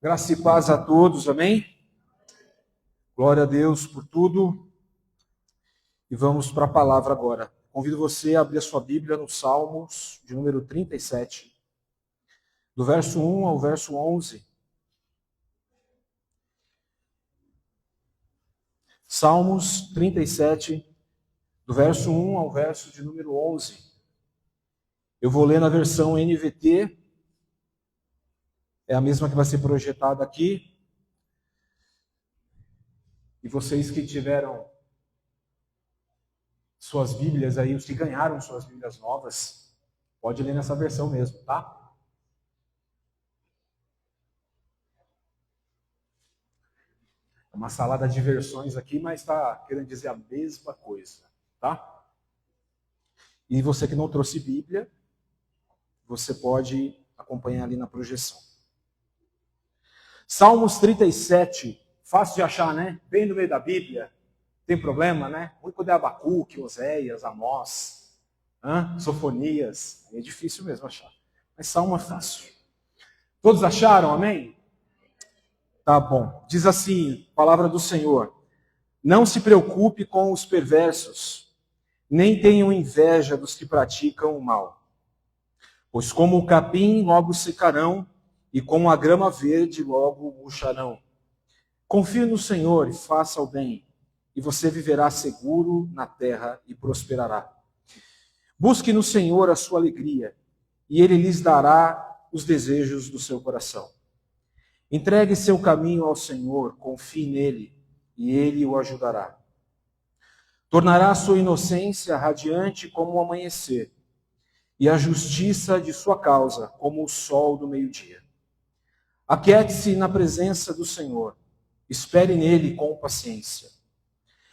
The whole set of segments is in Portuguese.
Graça e paz a todos, amém? Glória a Deus por tudo. E vamos para a palavra agora. Convido você a abrir a sua Bíblia no Salmos, de número 37, do verso 1 ao verso 11. Salmos 37, do verso 1 ao verso de número 11. Eu vou ler na versão NVT, é a mesma que vai ser projetada aqui. E vocês que tiveram suas Bíblias aí, os que ganharam suas Bíblias novas, pode ler nessa versão mesmo, tá? É uma salada de versões aqui, mas está querendo dizer a mesma coisa, tá? E você que não trouxe Bíblia, você pode acompanhar ali na projeção. Salmos 37, fácil de achar, né? Bem no meio da Bíblia, tem problema, né? Ruim quando é Abacuque, Oséias, Amós, Sofonias, é difícil mesmo achar. Mas Salmo é fácil. Todos acharam, amém? Tá bom. Diz assim, palavra do Senhor: não se preocupe com os perversos, nem tenham inveja dos que praticam o mal. Pois como o capim logo secarão, e como a grama verde logo murcharão. Confie no Senhor e faça o bem, e você viverá seguro na terra e prosperará. Busque no Senhor a sua alegria, e Ele lhes dará os desejos do seu coração. Entregue seu caminho ao Senhor, confie nele, e Ele o ajudará. Tornará a sua inocência radiante como o amanhecer, e a justiça de sua causa como o sol do meio-dia. Aquiete-se na presença do Senhor, espere nele com paciência.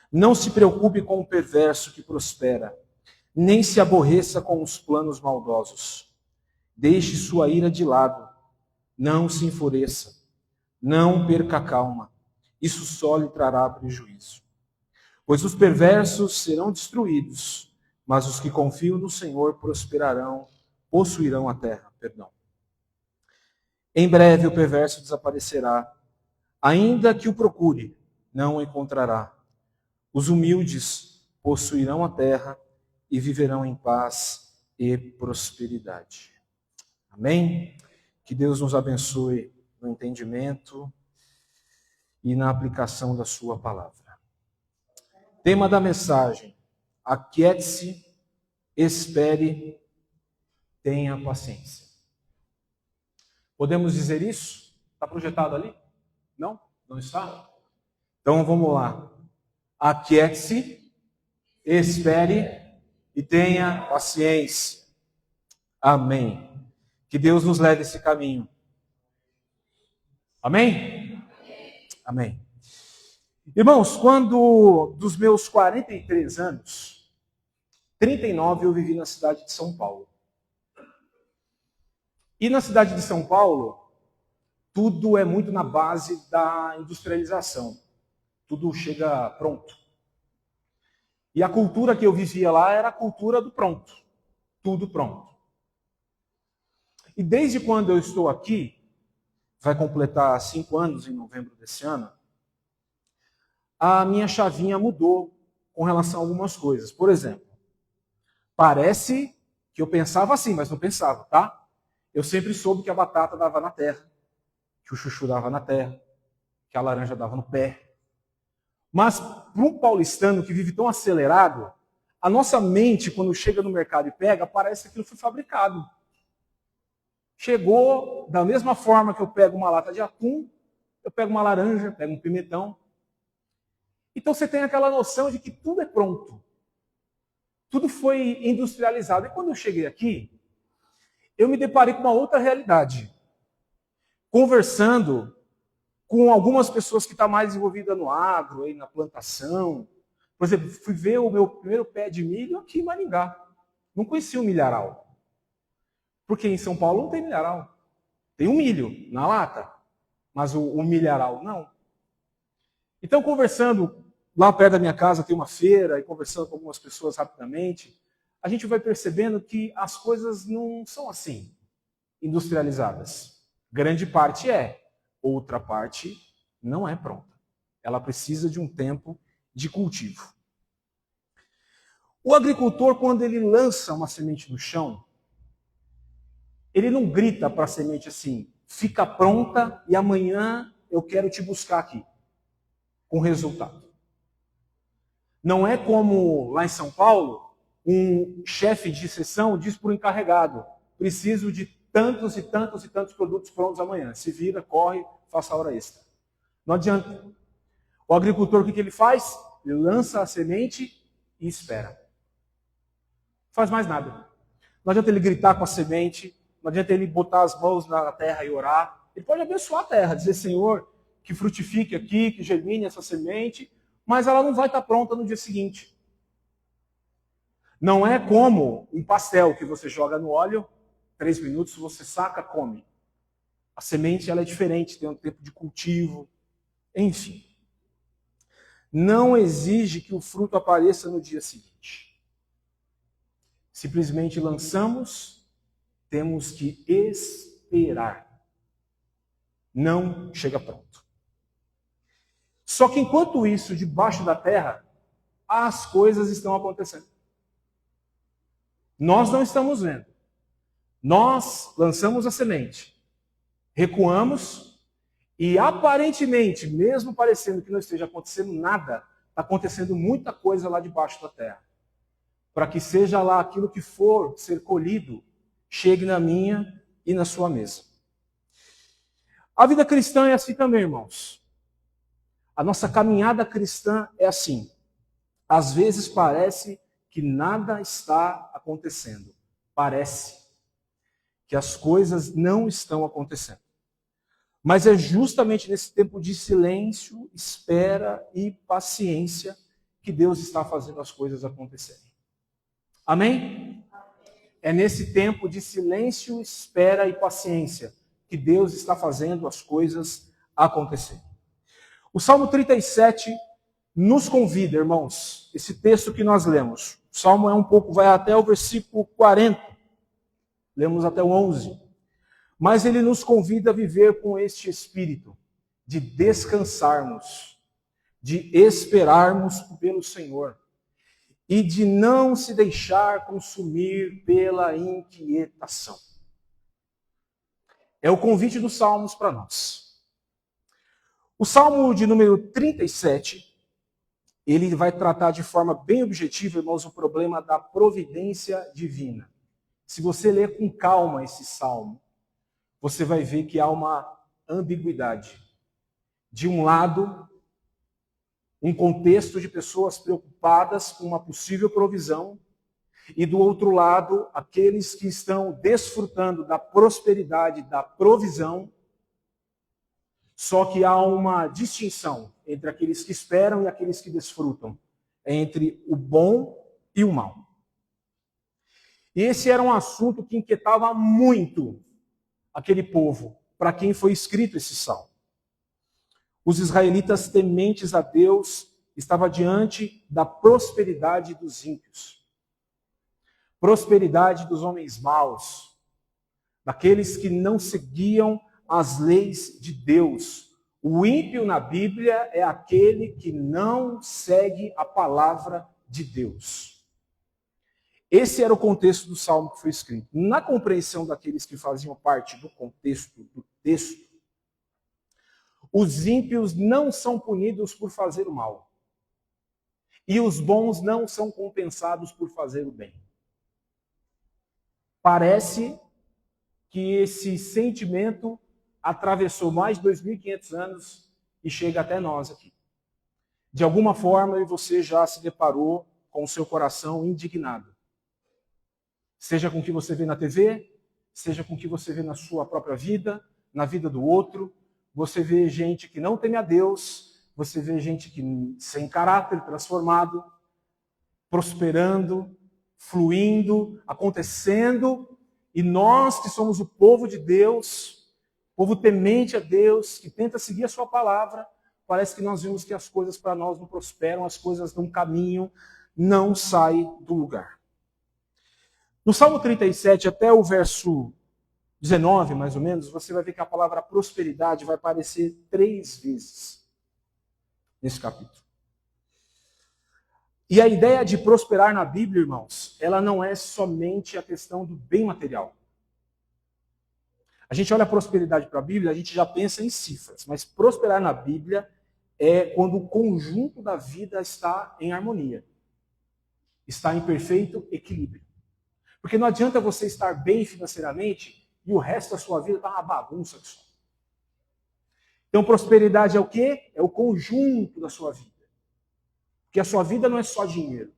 Não se preocupe com o perverso que prospera, nem se aborreça com os planos maldosos. Deixe sua ira de lado, não se enfureça, não perca a calma, isso só lhe trará prejuízo. Pois os perversos serão destruídos, mas os que confiam no Senhor prosperarão, possuirão a terra. Em breve o perverso desaparecerá, ainda que o procure, não o encontrará. Os humildes possuirão a terra e viverão em paz e prosperidade. Amém? Que Deus nos abençoe no entendimento e na aplicação da sua palavra. Tema da mensagem: aquiete-se, espere, tenha paciência. Podemos dizer isso? Está projetado ali? Não? Não está? Então vamos lá. Aquiete-se, espere e tenha paciência. Amém. Que Deus nos leve esse caminho. Amém? Amém. Irmãos, quando dos meus 43 anos, 39 eu vivi na cidade de São Paulo. E na cidade de São Paulo, tudo é muito na base da industrialização. Tudo chega pronto. E a cultura que eu vivia lá era a cultura do pronto. Tudo pronto. E desde quando eu estou aqui, vai completar 5 anos em novembro desse ano, a minha chavinha mudou com relação a algumas coisas. Por exemplo, parece que eu pensava assim, mas não pensava, tá? Eu sempre soube que a batata dava na terra, que o chuchu dava na terra, que a laranja dava no pé. Mas para um paulistano que vive tão acelerado, a nossa mente, quando chega no mercado e pega, parece que aquilo foi fabricado. Chegou da mesma forma que eu pego uma lata de atum, eu pego uma laranja, pego um pimentão. Então você tem aquela noção de que tudo é pronto. Tudo foi industrializado. E quando eu cheguei aqui, eu me deparei com uma outra realidade. Conversando com algumas pessoas que estão mais envolvidas no agro, aí na plantação. Por exemplo, fui ver o meu primeiro pé de milho aqui em Maringá. Não conhecia o milharal. Porque em São Paulo não tem milharal. Tem um milho na lata, mas o milharal não. Então, conversando, lá perto da minha casa tem uma feira, e conversando com algumas pessoas rapidamente, a gente vai percebendo que as coisas não são assim, industrializadas. Grande parte é, outra parte não é pronta. Ela precisa de um tempo de cultivo. O agricultor, quando ele lança uma semente no chão, ele não grita para a semente assim, fica pronta e amanhã eu quero te buscar aqui, com resultado. Não é como lá em São Paulo, um chefe de seção diz para o encarregado, preciso de tantos e tantos e tantos produtos prontos amanhã. Se vira, corre, faça a hora extra. Não adianta. O agricultor, o que ele faz? Ele lança a semente e espera. Não faz mais nada. Não adianta ele gritar com a semente, não adianta ele botar as mãos na terra e orar. Ele pode abençoar a terra, dizer, Senhor, que frutifique aqui, que germine essa semente, mas ela não vai estar pronta no dia seguinte. Não é como um pastel que você joga no óleo, 3 minutos, você saca, come. A semente ela é diferente, tem um tempo de cultivo, enfim. Não exige que o fruto apareça no dia seguinte. Simplesmente lançamos, temos que esperar. Não chega pronto. Só que enquanto isso, debaixo da terra, as coisas estão acontecendo. Nós não estamos vendo. Nós lançamos a semente, recuamos e aparentemente, mesmo parecendo que não esteja acontecendo nada, está acontecendo muita coisa lá debaixo da terra. Para que seja lá aquilo que for ser colhido, chegue na minha e na sua mesa. A vida cristã é assim também, irmãos. A nossa caminhada cristã é assim. Às vezes parece que nada está acontecendo. Parece que as coisas não estão acontecendo. Mas é justamente nesse tempo de silêncio, espera e paciência que Deus está fazendo as coisas acontecerem. Amém? É nesse tempo de silêncio, espera e paciência que Deus está fazendo as coisas acontecerem. O Salmo 37 nos convida, irmãos, esse texto que nós lemos. O Salmo vai até o versículo 40. Lemos até o 11. Mas ele nos convida a viver com este espírito de descansarmos, de esperarmos pelo Senhor e de não se deixar consumir pela inquietação. É o convite dos Salmos para nós. O Salmo de número 37, ele vai tratar de forma bem objetiva, irmãos, o problema da providência divina. Se você ler com calma esse salmo, você vai ver que há uma ambiguidade. De um lado, um contexto de pessoas preocupadas com uma possível provisão, e do outro lado, aqueles que estão desfrutando da prosperidade, da provisão, só que há uma distinção entre aqueles que esperam e aqueles que desfrutam, entre o bom e o mal. E esse era um assunto que inquietava muito aquele povo, para quem foi escrito esse salmo. Os israelitas tementes a Deus estavam diante da prosperidade dos ímpios, prosperidade dos homens maus, daqueles que não seguiam as leis de Deus. O ímpio na Bíblia é aquele que não segue a palavra de Deus. Esse era o contexto do salmo que foi escrito. Na compreensão daqueles que faziam parte do contexto do texto, os ímpios não são punidos por fazer o mal. E os bons não são compensados por fazer o bem. Parece que esse sentimento atravessou mais de 2.500 anos e chega até nós aqui. De alguma forma, você já se deparou com o seu coração indignado. Seja com o que você vê na TV, seja com o que você vê na sua própria vida, na vida do outro. Você vê gente que não teme a Deus, você vê gente que sem caráter, transformado, prosperando, fluindo, acontecendo. E nós que somos o povo de Deus, povo temente a Deus, que tenta seguir a sua palavra, parece que nós vemos que as coisas para nós não prosperam, as coisas não caminham, não saem do lugar. No Salmo 37, até o verso 19, mais ou menos, você vai ver que a palavra prosperidade vai aparecer 3 vezes nesse capítulo. E a ideia de prosperar na Bíblia, irmãos, ela não é somente a questão do bem material. A gente olha a prosperidade para a Bíblia, a gente já pensa em cifras, mas prosperar na Bíblia é quando o conjunto da vida está em harmonia, está em perfeito equilíbrio. Porque não adianta você estar bem financeiramente e o resto da sua vida está uma bagunça que só. Então, prosperidade é o quê? É o conjunto da sua vida. Porque a sua vida não é só dinheiro.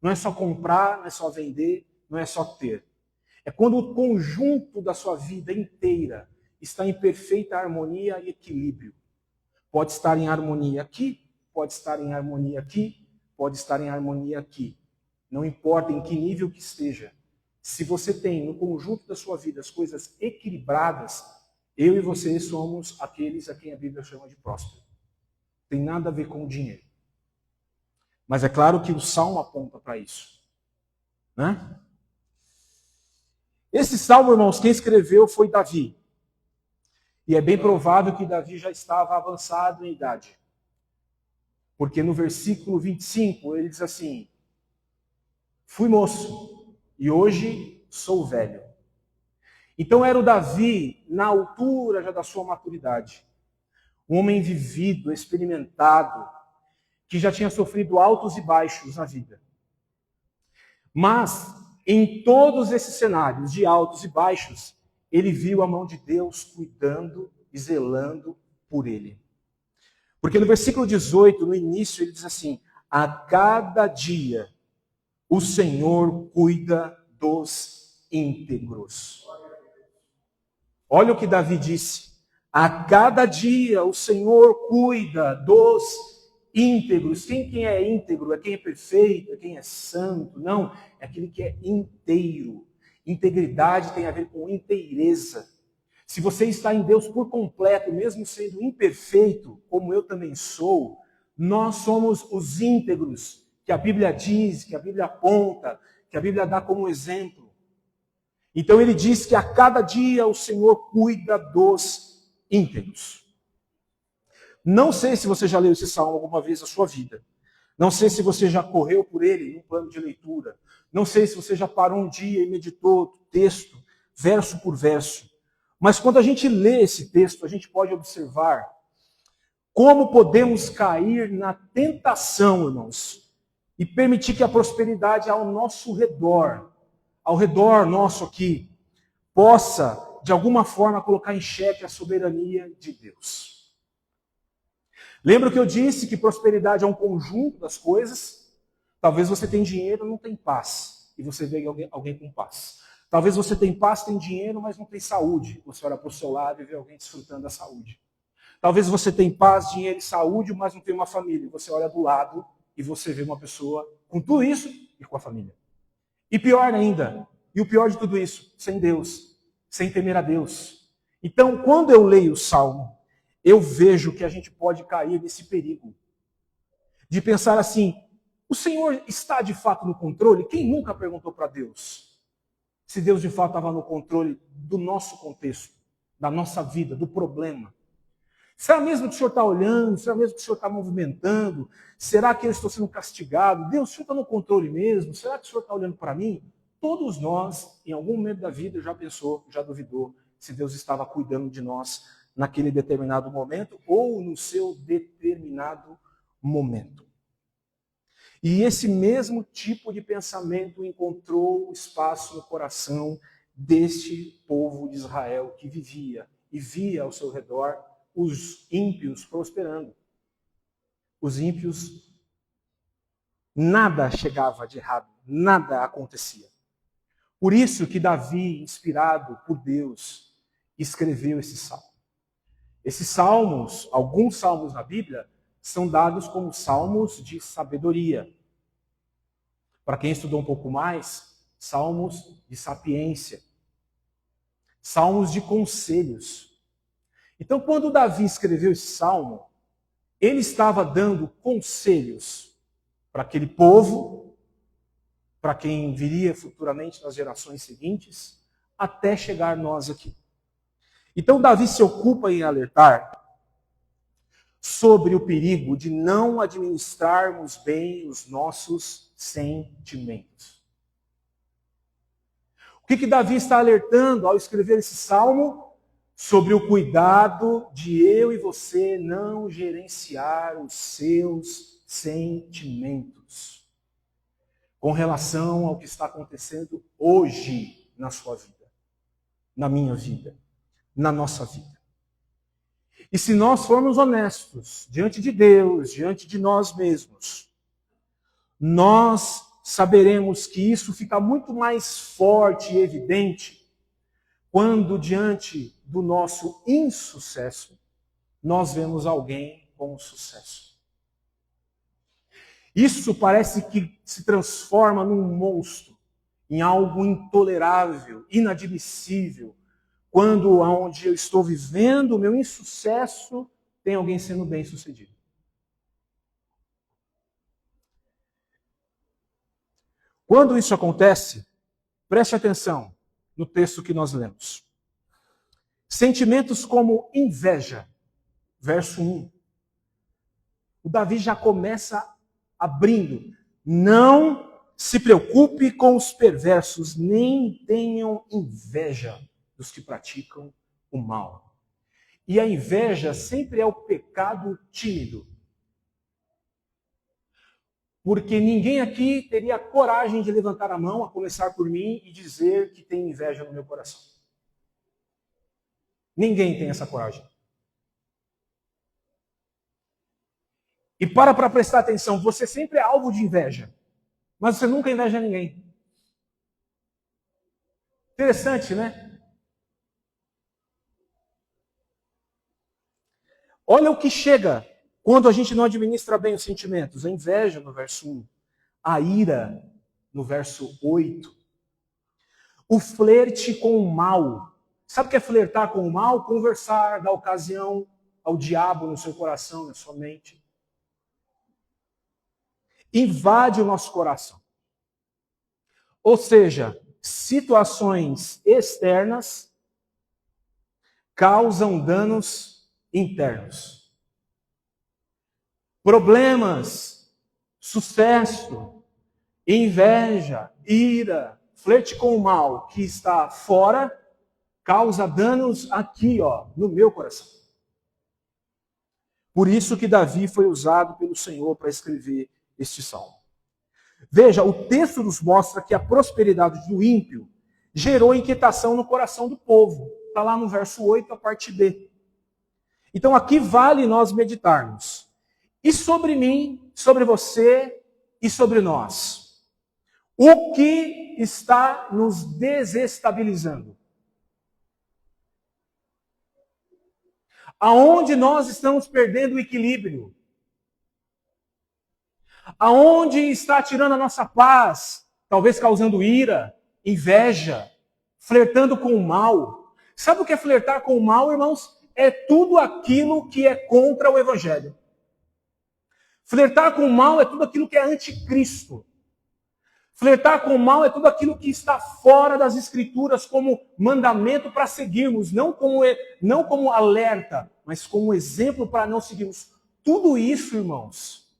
Não é só comprar, não é só vender, não é só ter. É quando o conjunto da sua vida inteira está em perfeita harmonia e equilíbrio. Pode estar em harmonia aqui, pode estar em harmonia aqui, pode estar em harmonia aqui. Não importa em que nível que esteja. Se você tem no conjunto da sua vida as coisas equilibradas, eu e você somos aqueles a quem a Bíblia chama de próspero. Tem nada a ver com o dinheiro. Mas é claro que o Salmo aponta para isso. Né? Esse Salmo, irmãos, quem escreveu foi Davi. E é bem provável que Davi já estava avançado em idade. Porque no versículo 25 ele diz assim: fui moço e hoje sou velho. Então era o Davi na altura já da sua maturidade. Um homem vivido, experimentado, que já tinha sofrido altos e baixos na vida. Mas, em todos esses cenários de altos e baixos, ele viu a mão de Deus cuidando e zelando por ele. Porque no versículo 18, no início, ele diz assim: a cada dia o Senhor cuida dos íntegros. Olha o que Davi disse. A cada dia o Senhor cuida dos íntegros. Quem é íntegro? É quem é perfeito? É quem é santo? Não, é aquele que é inteiro. Integridade tem a ver com inteireza. Se você está em Deus por completo, mesmo sendo imperfeito, como eu também sou, nós somos os íntegros que a Bíblia diz, que a Bíblia aponta, que a Bíblia dá como exemplo. Então ele diz que a cada dia o Senhor cuida dos íntegros. Não sei se você já leu esse salmo alguma vez na sua vida. Não sei se você já correu por ele em um plano de leitura. Não sei se você já parou um dia e meditou o texto, verso por verso. Mas quando a gente lê esse texto, a gente pode observar como podemos cair na tentação, irmãos, e permitir que a prosperidade ao nosso redor, ao redor nosso aqui, possa, de alguma forma, colocar em xeque a soberania de Deus. Lembra que eu disse que prosperidade é um conjunto das coisas? Talvez você tenha dinheiro e não tem paz, e você vê alguém com paz. Talvez você tenha paz, tem dinheiro, mas não tem saúde. Você olha para o seu lado e vê alguém desfrutando da saúde. Talvez você tenha paz, dinheiro e saúde, mas não tem uma família. Você olha do lado e você vê uma pessoa com tudo isso e com a família. E pior ainda, e o pior de tudo isso, sem Deus, sem temer a Deus. Então, quando eu leio o Salmo, eu vejo que a gente pode cair nesse perigo de pensar assim: o Senhor está de fato no controle? Quem nunca perguntou para Deus se Deus de fato estava no controle do nosso contexto, da nossa vida, do problema? Será mesmo que o Senhor está olhando? Será mesmo que o Senhor está movimentando? Será que eu estou sendo castigado? Deus, o Senhor está no controle mesmo? Será que o Senhor está olhando para mim? Todos nós, em algum momento da vida, já pensou, já duvidou se Deus estava cuidando de nós naquele determinado momento ou no seu determinado momento. E esse mesmo tipo de pensamento encontrou espaço no coração deste povo de Israel que vivia e via ao seu redor os ímpios prosperando. Os ímpios, nada chegava de errado, nada acontecia. Por isso que Davi, inspirado por Deus, escreveu esse salmo. Esses salmos, alguns salmos na Bíblia, são dados como salmos de sabedoria. Para quem estudou um pouco mais, salmos de sapiência. Salmos de conselhos. Então, quando Davi escreveu esse salmo, ele estava dando conselhos para aquele povo, para quem viria futuramente nas gerações seguintes, até chegar nós aqui. Então Davi se ocupa em alertar sobre o perigo de não administrarmos bem os nossos sentimentos. O que Davi está alertando ao escrever esse salmo? Sobre o cuidado de eu e você não gerenciar os seus sentimentos com relação ao que está acontecendo hoje na sua vida, na minha vida, na nossa vida. E se nós formos honestos diante de Deus, diante de nós mesmos, nós saberemos que isso fica muito mais forte e evidente quando, diante do nosso insucesso, nós vemos alguém com sucesso. Isso parece que se transforma num monstro, em algo intolerável, inadmissível, quando onde eu estou vivendo o meu insucesso, tem alguém sendo bem-sucedido. Quando isso acontece, preste atenção no texto que nós lemos. Sentimentos como inveja, verso 1. O Davi já começa abrindo. Não se preocupe com os perversos, nem tenham inveja dos que praticam o mal. E a inveja sempre é o pecado tímido. Porque ninguém aqui teria coragem de levantar a mão, a começar por mim, e dizer que tem inveja no meu coração. Ninguém tem essa coragem. E para prestar atenção, você sempre é alvo de inveja, mas você nunca inveja ninguém. Interessante, né? Olha o que chega quando a gente não administra bem os sentimentos. A inveja, no verso 1. A ira, no verso 8. O flerte com o mal. Sabe o que é flertar com o mal? Conversar, dar ocasião ao diabo no seu coração, na sua mente. Invade o nosso coração. Ou seja, situações externas causam danos internos. Problemas, sucesso, inveja, ira, flerte com o mal que está fora, causa danos aqui, no meu coração. Por isso que Davi foi usado pelo Senhor para escrever este salmo. Veja, o texto nos mostra que a prosperidade do ímpio gerou inquietação no coração do povo. Está lá no verso 8, a parte B. Então aqui vale nós meditarmos. E sobre mim, sobre você e sobre nós? O que está nos desestabilizando? Aonde nós estamos perdendo o equilíbrio? Aonde está tirando a nossa paz? Talvez causando ira, inveja, flertando com o mal. Sabe o que é flertar com o mal, irmãos? É tudo aquilo que é contra o Evangelho. Flertar com o mal é tudo aquilo que é anticristo. Flertar com o mal é tudo aquilo que está fora das Escrituras como mandamento para seguirmos, não como alerta, mas como exemplo para não seguirmos. Tudo isso, irmãos,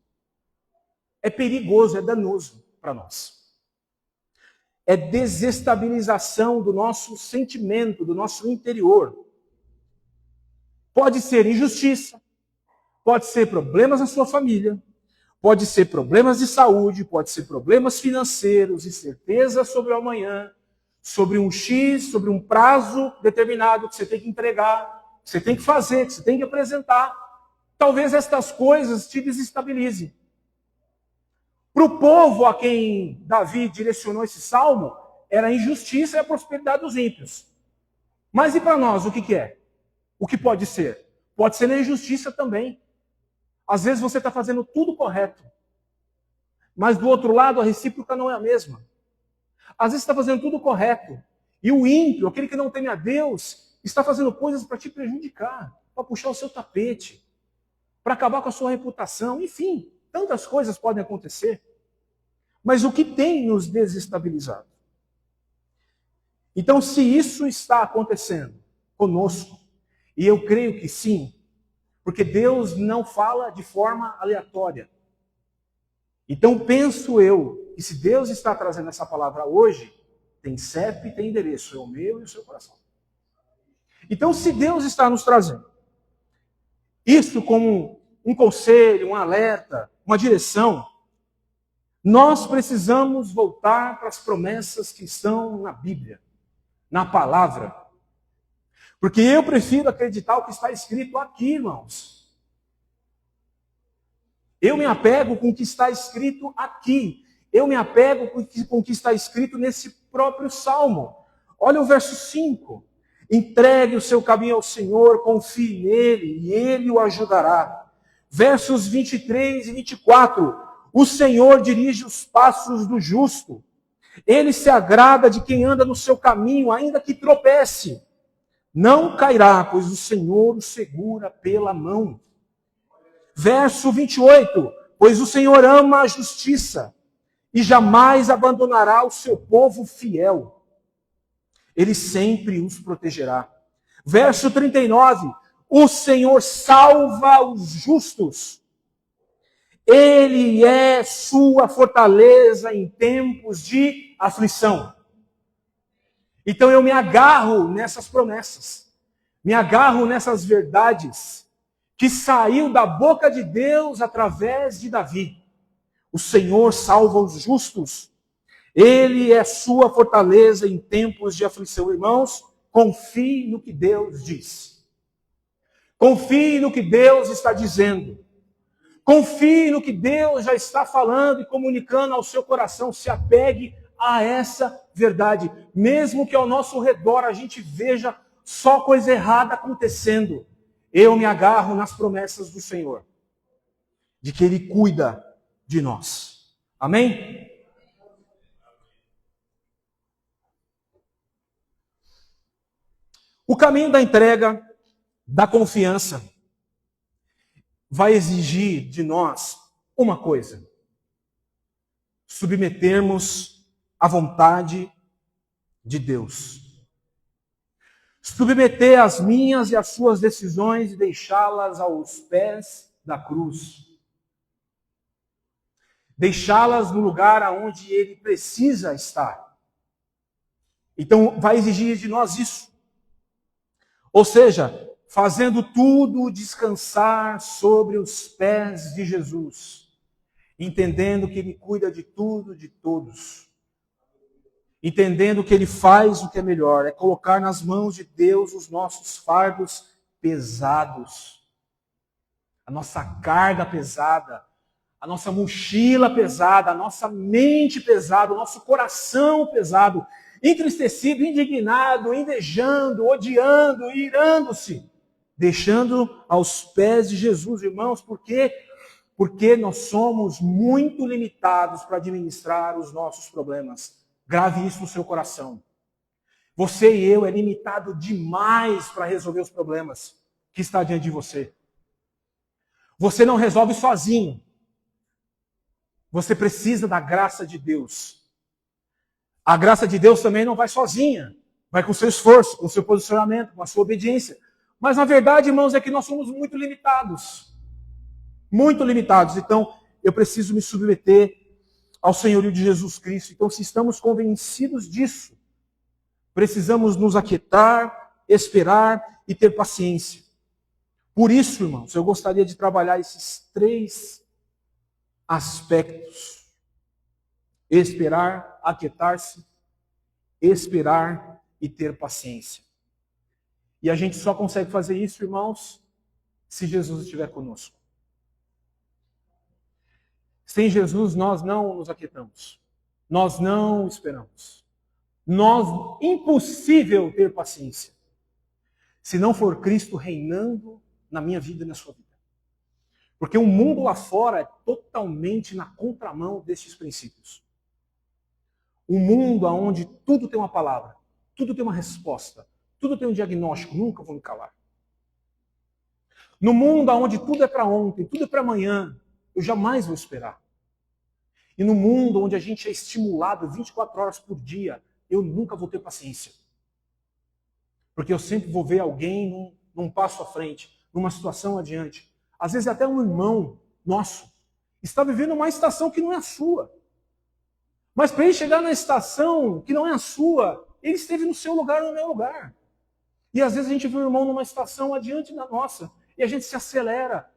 é perigoso, é danoso para nós. É desestabilização do nosso sentimento, do nosso interior. Pode ser injustiça, pode ser problemas na sua família, pode ser problemas de saúde, pode ser problemas financeiros, incerteza sobre o amanhã, sobre um X, sobre um prazo determinado que você tem que entregar, que você tem que fazer, que você tem que apresentar. Talvez estas coisas te desestabilizem. Para o povo a quem Davi direcionou esse salmo, era a injustiça e a prosperidade dos ímpios. Mas e para nós, o que é? O que pode ser? Pode ser na injustiça também. Às vezes você está fazendo tudo correto, mas do outro lado a recíproca não é a mesma. Às vezes você está fazendo tudo correto, e o ímpio, aquele que não teme a Deus, está fazendo coisas para te prejudicar, para puxar o seu tapete, para acabar com a sua reputação, enfim, tantas coisas podem acontecer. Mas o que tem nos desestabilizado? Então, se isso está acontecendo conosco, e eu creio que sim, porque Deus não fala de forma aleatória. Então, penso eu que se Deus está trazendo essa palavra hoje, tem CEP e tem endereço, é o meu e o seu coração. Então, se Deus está nos trazendo isso como um conselho, um alerta, uma direção, nós precisamos voltar para as promessas que estão na Bíblia, na palavra. Porque eu prefiro acreditar o que está escrito aqui, irmãos. Eu me apego com o que está escrito aqui. Eu me apego com o que está escrito nesse próprio Salmo. Olha o verso 5. Entregue o seu caminho ao Senhor, confie nele e ele o ajudará. Versos 23 e 24. O Senhor dirige os passos do justo. Ele se agrada de quem anda no seu caminho, ainda que tropece. Não cairá, pois o Senhor o segura pela mão. Verso 28. Pois o Senhor ama a justiça e jamais abandonará o seu povo fiel. Ele sempre os protegerá. Verso 39. O Senhor salva os justos. Ele é sua fortaleza em tempos de aflição. Então eu me agarro nessas promessas. Me agarro nessas verdades que saiu da boca de Deus através de Davi. O Senhor salva os justos. Ele é sua fortaleza em tempos de aflição. Irmãos, confie no que Deus diz. Confie no que Deus está dizendo. Confie no que Deus já está falando e comunicando ao seu coração. Se apegue a essa verdade. Mesmo que ao nosso redor a gente veja só coisa errada acontecendo, eu me agarro nas promessas do Senhor. De que Ele cuida de nós. Amém? O caminho da entrega, da confiança, vai exigir de nós uma coisa: submetermos à vontade de Deus. Submeter as minhas e as suas decisões e deixá-las aos pés da cruz. Deixá-las no lugar aonde Ele precisa estar. Então, vai exigir de nós isso. Ou seja, fazendo tudo descansar sobre os pés de Jesus, entendendo que Ele cuida de tudo, de todos, entendendo que Ele faz o que é melhor, é colocar nas mãos de Deus os nossos fardos pesados, a nossa carga pesada, a nossa mochila pesada, a nossa mente pesada, o nosso coração pesado, entristecido, indignado, invejando, odiando, irando-se, deixando aos pés de Jesus, irmãos, por quê? Porque nós somos muito limitados para administrar os nossos problemas. Grave isso no seu coração. Você e eu é limitado demais para resolver os problemas que está diante de você. Você não resolve sozinho. Você precisa da graça de Deus. A graça de Deus também não vai sozinha. Vai com o seu esforço, com o seu posicionamento, com a sua obediência. Mas na verdade, irmãos, é que nós somos muito limitados. Muito limitados. Então, eu preciso me submeter ao senhorio de Jesus Cristo. Então, se estamos convencidos disso, precisamos nos aquietar, esperar e ter paciência. Por isso, irmãos, eu gostaria de trabalhar esses 3 aspectos. Esperar, aquietar-se, esperar e ter paciência. E a gente só consegue fazer isso, irmãos, se Jesus estiver conosco. Sem Jesus, nós não nos aquietamos. Nós não esperamos. Impossível ter paciência. Se não for Cristo reinando na minha vida e na sua vida. Porque o mundo lá fora é totalmente na contramão destes princípios. Um mundo onde tudo tem uma palavra, tudo tem uma resposta, tudo tem um diagnóstico, nunca vou me calar. No mundo onde tudo é para ontem, tudo é para amanhã, eu jamais vou esperar. E no mundo onde a gente é estimulado 24 horas por dia, eu nunca vou ter paciência. Porque eu sempre vou ver alguém num passo à frente, numa situação adiante. Às vezes até um irmão nosso está vivendo uma estação que não é a sua. Mas para ele chegar na estação que não é a sua, ele esteve no seu lugar, no meu lugar. E às vezes a gente vê o irmão numa estação adiante da nossa, e a gente se acelera,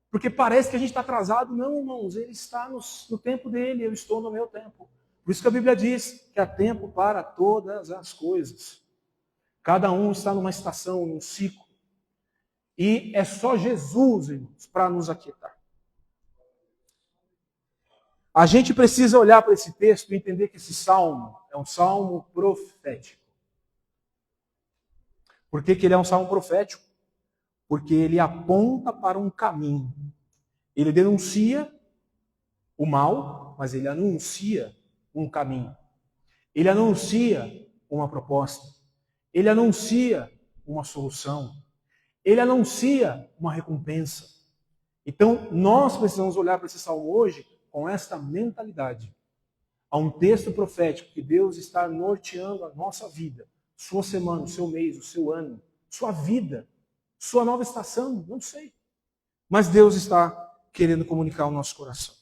porque parece que a gente está atrasado. Não, irmãos, ele está no tempo dele, eu estou no meu tempo. Por isso que a Bíblia diz que há tempo para todas as coisas. Cada um está numa estação, num ciclo. E é só Jesus, irmãos, para nos aquietar. A gente precisa olhar para esse texto e entender que esse salmo é um salmo profético. Por que ele é um salmo profético? Porque ele aponta para um caminho. Ele denuncia o mal, mas ele anuncia um caminho. Ele anuncia uma proposta. Ele anuncia uma solução. Ele anuncia uma recompensa. Então, nós precisamos olhar para esse salmo hoje com esta mentalidade. Há um texto profético que Deus está norteando a nossa vida, sua semana, o seu mês, o seu ano, sua vida, sua nova estação, não sei. Mas Deus está querendo comunicar ao nosso coração.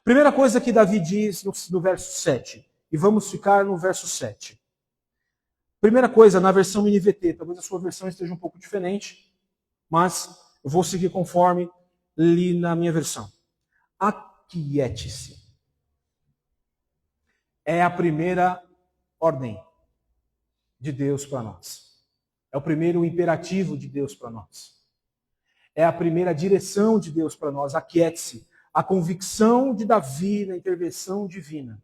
Primeira coisa que Davi diz no verso 7, e vamos ficar no verso 7. Primeira coisa, na versão NVT, talvez a sua versão esteja um pouco diferente, mas eu vou seguir conforme li na minha versão. Aquiete-se. É a primeira ordem de Deus para nós. É o primeiro imperativo de Deus para nós. É a primeira direção de Deus para nós. Aquiete-se. A convicção de Davi na intervenção divina.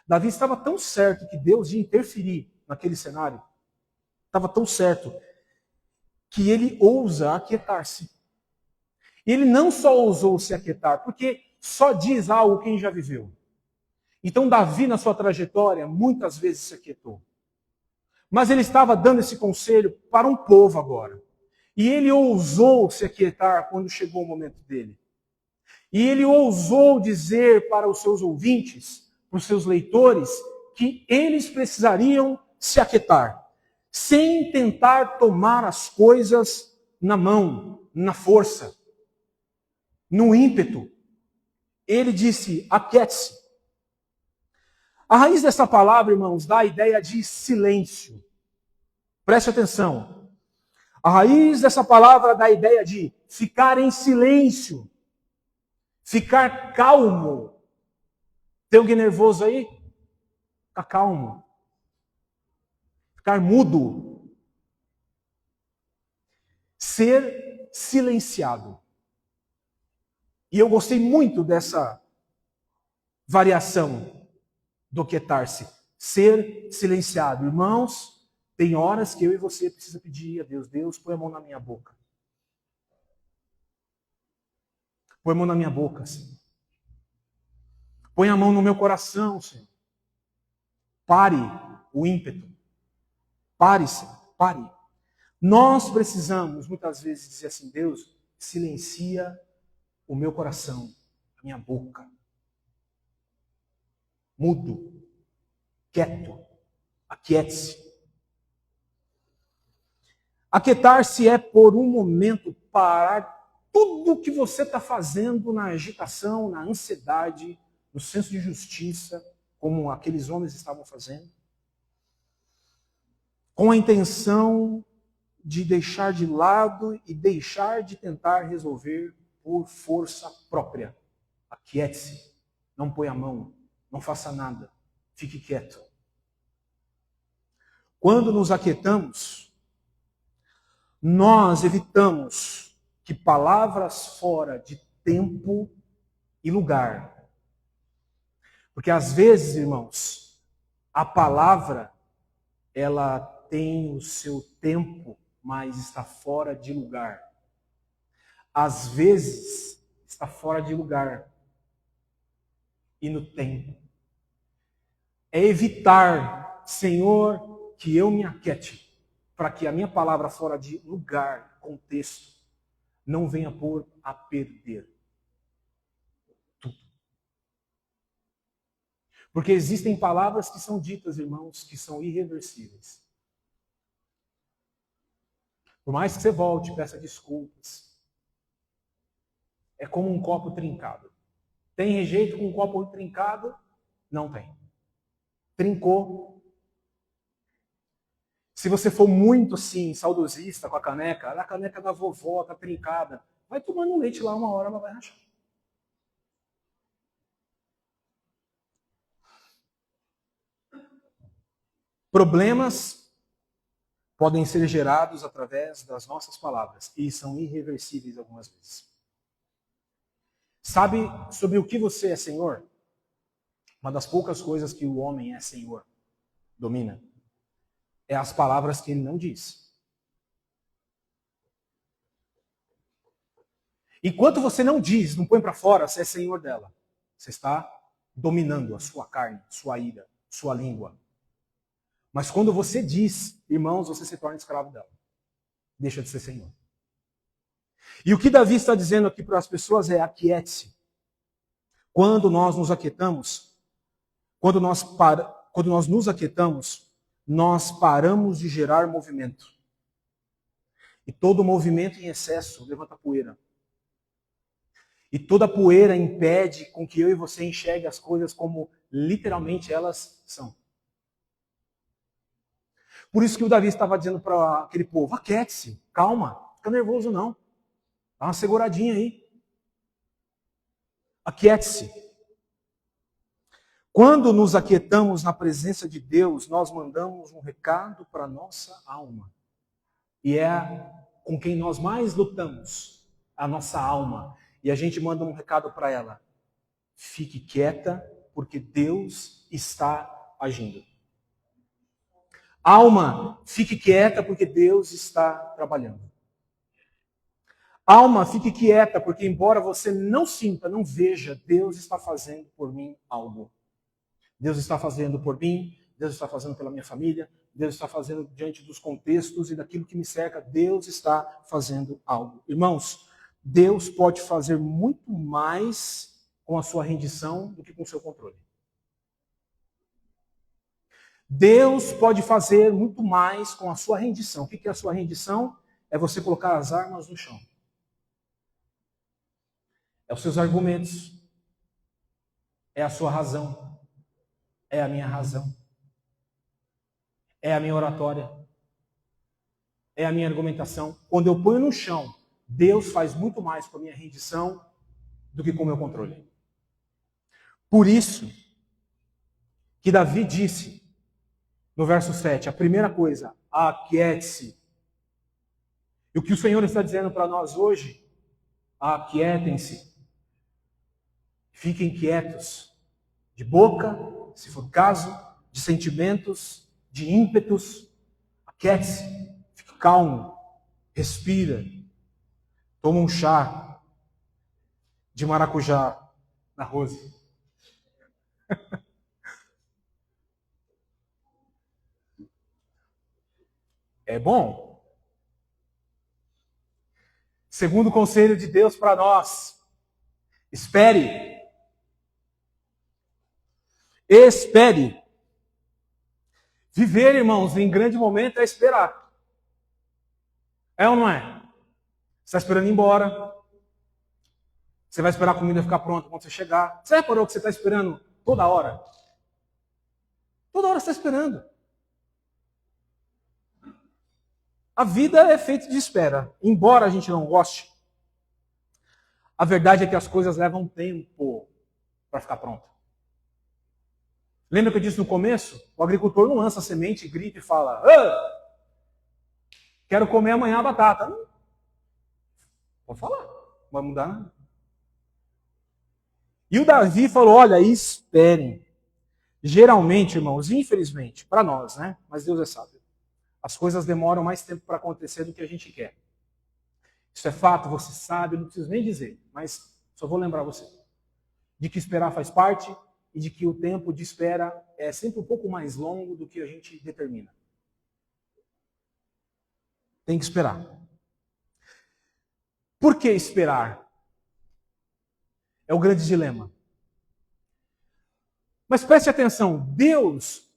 Davi estava tão certo que Deus ia interferir naquele cenário. Estava tão certo que ele ousa aquietar-se. E ele não só ousou se aquietar, porque só diz algo quem já viveu. Então Davi, na sua trajetória, muitas vezes se aquietou. Mas ele estava dando esse conselho para um povo agora. E ele ousou se aquietar quando chegou o momento dele. E ele ousou dizer para os seus ouvintes, para os seus leitores, que eles precisariam se aquietar, sem tentar tomar as coisas na mão, na força, no ímpeto. Ele disse, aquiete-se. A raiz dessa palavra, irmãos, dá a ideia de silêncio. Preste atenção. A raiz dessa palavra dá a ideia de ficar em silêncio. Ficar calmo. Tem alguém nervoso aí? Ficar calmo. Ficar mudo. Ser silenciado. E eu gostei muito dessa variação do quietar-se. Ser silenciado. Irmãos, tem horas que eu e você precisa pedir a Deus, Deus, põe a mão na minha boca. Põe a mão na minha boca, Senhor. Põe a mão no meu coração, Senhor. Pare o ímpeto. Pare, Senhor. Pare. Nós precisamos, muitas vezes, dizer assim, Deus, silencia o meu coração, a minha boca. Mudo. Quieto. Aquiete-se. Aquietar-se é, por um momento, parar tudo o que você está fazendo na agitação, na ansiedade, no senso de justiça, como aqueles homens estavam fazendo, com a intenção de deixar de lado e deixar de tentar resolver por força própria. Aquiete-se, não põe a mão, não faça nada, fique quieto. Quando nos aquietamos, nós evitamos que palavras fora de tempo e lugar. Porque às vezes, irmãos, a palavra, ela tem o seu tempo, mas está fora de lugar. Às vezes, está fora de lugar e no tempo. É evitar, Senhor, que eu me aquiete, para que a minha palavra fora de lugar, contexto, não venha pôr a perder tudo. Porque existem palavras que são ditas, irmãos, que são irreversíveis. Por mais que você volte, peça desculpas. É como um copo trincado. Tem rejeito com um copo trincado? Não tem. Trincou. Se você for muito assim, saudosista com a caneca da vovó tá trincada, vai tomando leite lá, uma hora ela vai rachar. Problemas podem ser gerados através das nossas palavras e são irreversíveis algumas vezes. Sabe sobre o que você é senhor? Uma das poucas coisas que o homem é senhor, domina, é as palavras que ele não diz. Enquanto você não diz, não põe para fora, você é senhor dela. Você está dominando a sua carne, sua ira, sua língua. Mas quando você diz, irmãos, você se torna escravo dela. Deixa de ser senhor. E o que Davi está dizendo aqui para as pessoas é: aquiete-se. Quando nós nos aquietamos, quando nós nos aquietamos, nós paramos de gerar movimento. E todo movimento em excesso levanta poeira. E toda poeira impede com que eu e você enxergue as coisas como literalmente elas são. Por isso que o Davi estava dizendo para aquele povo: aquiete-se, calma, fica nervoso não. Dá uma seguradinha aí. Aquiete-se. Quando nos aquietamos na presença de Deus, nós mandamos um recado para a nossa alma. E é com quem nós mais lutamos, a nossa alma. E a gente manda um recado para ela: fique quieta, porque Deus está agindo. Alma, fique quieta, porque Deus está trabalhando. Alma, fique quieta, porque embora você não sinta, não veja, Deus está fazendo por mim algo. Deus está fazendo por mim, Deus está fazendo pela minha família, Deus está fazendo diante dos contextos e daquilo que me cerca, Deus está fazendo algo. Irmãos, Deus pode fazer muito mais com a sua rendição do que com o seu controle. Deus pode fazer muito mais com a sua rendição. O que é a sua rendição? É você colocar as armas no chão. É os seus argumentos. É a sua razão. É a minha razão. É a minha oratória. É a minha argumentação. Quando eu ponho no chão, Deus faz muito mais com a minha rendição do que com o meu controle. Por isso que Davi disse no verso 7, a primeira coisa: aquiete-se. E o que o Senhor está dizendo para nós hoje? Aquietem-se. Fiquem quietos. De boca, se for o caso, de sentimentos, de ímpetos. Aquiete-se. Fique calmo. Respira. Toma um chá de maracujá na Rose. É bom. Segundo conselho de Deus para nós: espere. Espere. Viver, irmãos, em grande momento é esperar. É ou não é? Você está esperando ir embora. Você vai esperar a comida ficar pronta quando você chegar. Você reparou que você está esperando toda hora? Toda hora você está esperando. A vida é feita de espera. Embora a gente não goste, a verdade é que as coisas levam tempo para ficar pronta. Lembra que eu disse no começo? O agricultor não lança a semente, grita e fala: quero comer amanhã a batata. Não. Pode falar, não vai mudar nada. E o Davi falou: olha, esperem. Geralmente, irmãos, infelizmente, para nós, né? Mas Deus é sábio. As coisas demoram mais tempo para acontecer do que a gente quer. Isso é fato, você sabe, não preciso nem dizer, mas só vou lembrar você. De que esperar faz parte e de que o tempo de espera é sempre um pouco mais longo do que a gente determina. Tem que esperar. Por que esperar? É o grande dilema. Mas preste atenção, Deus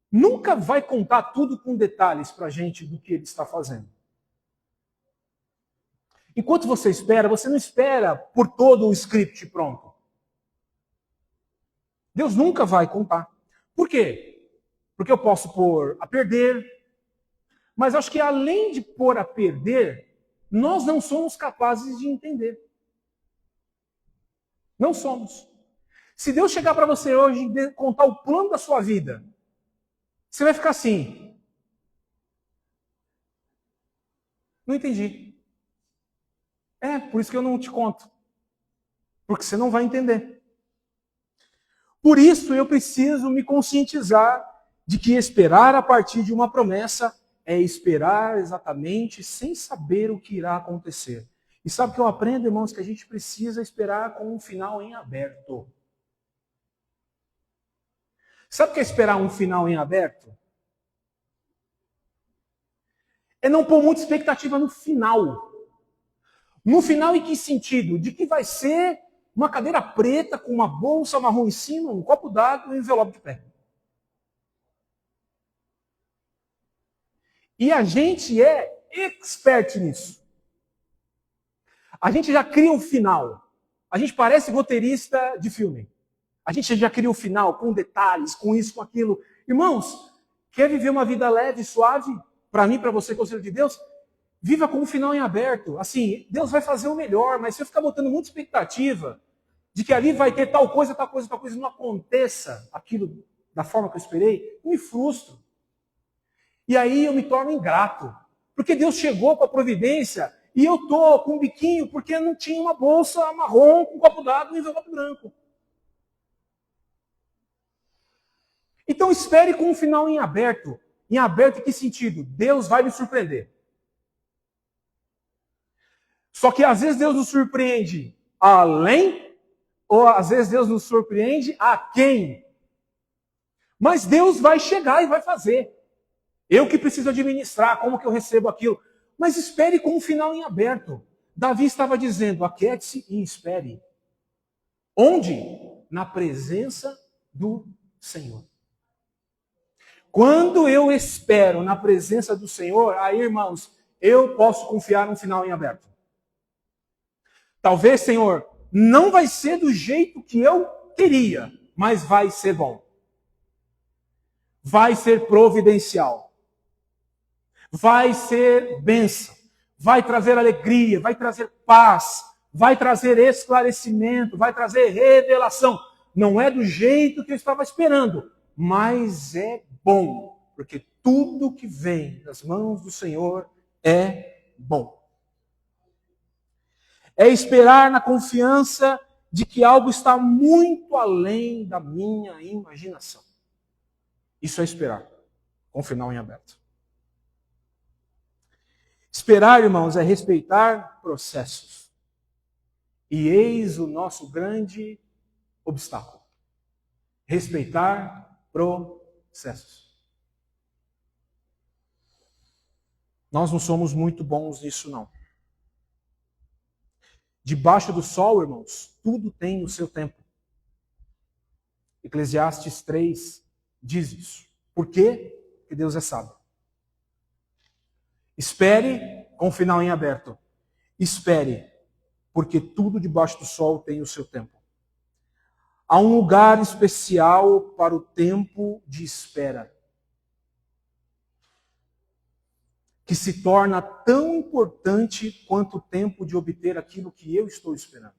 nunca vai contar tudo com detalhes para a gente do que Ele está fazendo. Enquanto você não espera por todo o script pronto. Deus nunca vai contar. Por quê? Porque eu posso pôr a perder, mas acho que além de pôr a perder, nós não somos capazes de entender. Não somos. Se Deus chegar para você hoje e contar o plano da sua vida, você vai ficar assim. Não entendi. Por isso que eu não te conto. Porque você não vai entender. Por isso eu preciso me conscientizar de que esperar a partir de uma promessa é esperar exatamente sem saber o que irá acontecer. E sabe o que eu aprendo, irmãos? Que a gente precisa esperar com um final em aberto. Sabe o que é esperar um final em aberto? É não pôr muita expectativa no final. No final em que sentido? De que vai ser uma cadeira preta com uma bolsa marrom em cima, um copo d'água e um envelope de pé. E a gente é expert nisso. A gente já cria um final. A gente parece roteirista de filme. A gente já cria um final com detalhes, com isso, com aquilo. Irmãos, quer viver uma vida leve, suave? Para mim, para você, conselho de Deus, viva com um final em aberto. Assim, Deus vai fazer o melhor, mas se eu ficar botando muita expectativa de que ali vai ter tal coisa, não aconteça aquilo da forma que eu esperei, eu me frustro. E aí eu me torno ingrato. Porque Deus chegou com a providência e eu estou com um biquinho porque não tinha uma bolsa marrom com um copo d'água e um envelope branco. Então espere com um final em aberto. Em aberto em que sentido? Deus vai me surpreender. Só que às vezes Deus nos surpreende além, ou às vezes Deus nos surpreende a quem. Mas Deus vai chegar e vai fazer. Eu que preciso administrar, como que eu recebo aquilo. Mas espere com um final em aberto. Davi estava dizendo, aquiete-se e espere. Onde? Na presença do Senhor. Quando eu espero na presença do Senhor, aí, irmãos, eu posso confiar num final em aberto. Talvez, Senhor, não vai ser do jeito que eu queria, mas vai ser bom. Vai ser providencial. Vai ser bênção. Vai trazer alegria, vai trazer paz, vai trazer esclarecimento, vai trazer revelação. Não é do jeito que eu estava esperando, mas é bom, porque tudo que vem das mãos do Senhor é bom. É esperar na confiança de que algo está muito além da minha imaginação. Isso é esperar, com o final em aberto. Esperar, irmãos, é respeitar processos. E eis o nosso grande obstáculo. Respeitar processos. Nós não somos muito bons nisso, não. Debaixo do sol, irmãos, tudo tem o seu tempo. Eclesiastes 3 diz isso. Por quê? Porque Deus é sábio. Espere com o final em aberto. Espere, porque tudo debaixo do sol tem o seu tempo. Há um lugar especial para o tempo de espera, que se torna tão importante quanto o tempo de obter aquilo que eu estou esperando.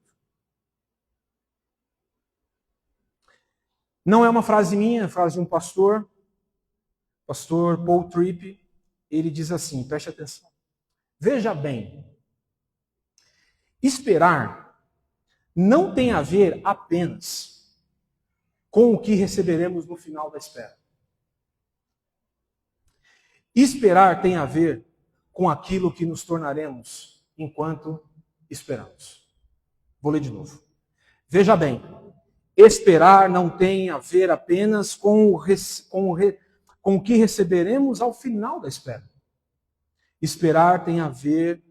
Não é uma frase minha, é uma frase de um pastor Paul Tripp. Ele diz assim, preste atenção. Veja bem, esperar não tem a ver apenas com o que receberemos no final da espera. Esperar tem a ver com aquilo que nos tornaremos enquanto esperamos. Vou ler de novo. Veja bem, esperar não tem a ver apenas com o que receberemos ao final da espera. Esperar tem a ver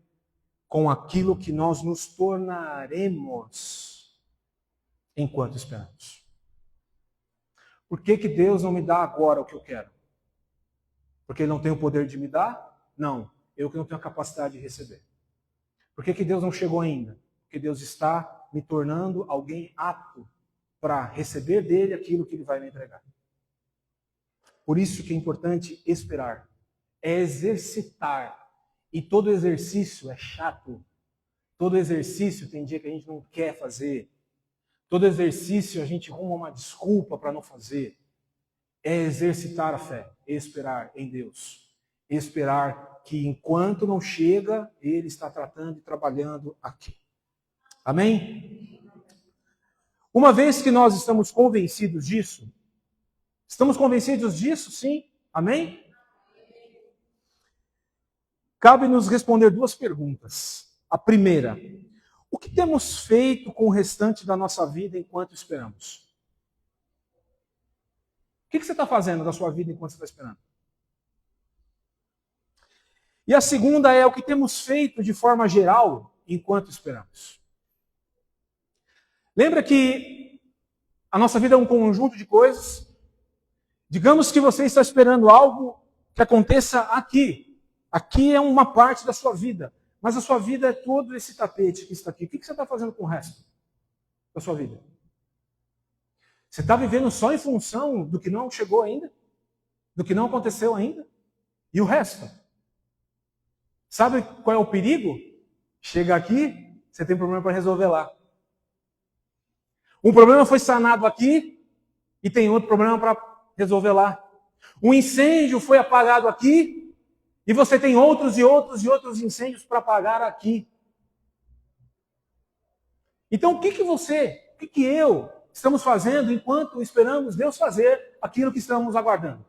com aquilo que nós nos tornaremos enquanto esperamos. Por que Deus não me dá agora o que eu quero? Porque Ele não tem o poder de me dar? Não, eu que não tenho a capacidade de receber. Por que Deus não chegou ainda? Porque Deus está me tornando alguém apto para receber dele aquilo que ele vai me entregar. Por isso que é importante esperar. É exercitar. E todo exercício é chato. Todo exercício tem dia que a gente não quer fazer. Todo exercício a gente arruma uma desculpa para não fazer. É exercitar a fé, esperar em Deus. Esperar que enquanto não chega, Ele está tratando e trabalhando aqui. Amém? Uma vez que nós estamos convencidos disso, sim? Amém? Cabe-nos responder duas perguntas. A primeira, o que temos feito com o restante da nossa vida enquanto esperamos? O que você está fazendo da sua vida enquanto você está esperando? E a segunda é o que temos feito de forma geral enquanto esperamos. Lembra que a nossa vida é um conjunto de coisas? Digamos que você está esperando algo que aconteça aqui. Aqui é uma parte da sua vida. Mas a sua vida é todo esse tapete que está aqui. O que você está fazendo com o resto da sua vida? Você está vivendo só em função do que não chegou ainda? Do que não aconteceu ainda? E o resto? Sabe qual é o perigo? Chega aqui, você tem problema para resolver lá. Um problema foi sanado aqui e tem outro problema para resolver lá. Um incêndio foi apagado aqui e você tem outros e outros e outros incêndios para apagar aqui. Então o que eu estamos fazendo enquanto esperamos Deus fazer aquilo que estamos aguardando?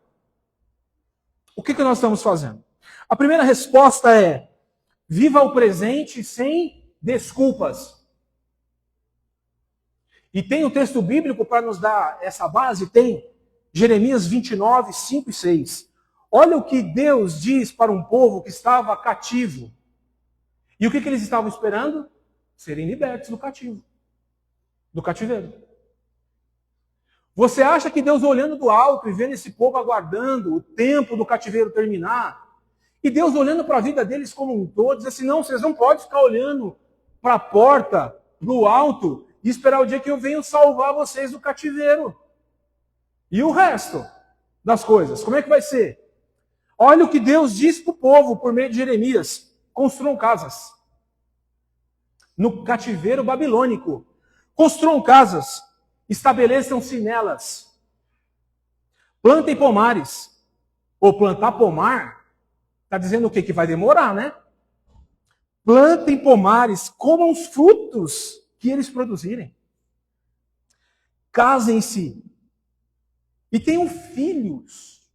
O que nós estamos fazendo? A primeira resposta é: viva o presente sem desculpas. E tem um texto bíblico para nos dar essa base? Tem Jeremias 29, 5 e 6. Olha o que Deus diz para um povo que estava cativo. E o que eles estavam esperando? Serem libertos do cativeiro. Você acha que Deus olhando do alto e vendo esse povo aguardando o tempo do cativeiro terminar, e Deus olhando para a vida deles como um todo, diz assim: não, vocês não podem ficar olhando para a porta, do alto, e esperar o dia que eu venho salvar vocês do cativeiro. E o resto das coisas, como é que vai ser? Olha o que Deus diz para o povo por meio de Jeremias: construam casas. No cativeiro babilônico, construam casas, estabeleçam-se nelas. Plantem pomares. Ou plantar pomar, está dizendo o quê? Que vai demorar, né? Plantem pomares, comam os frutos que eles produzirem. Casem-se e tenham filhos.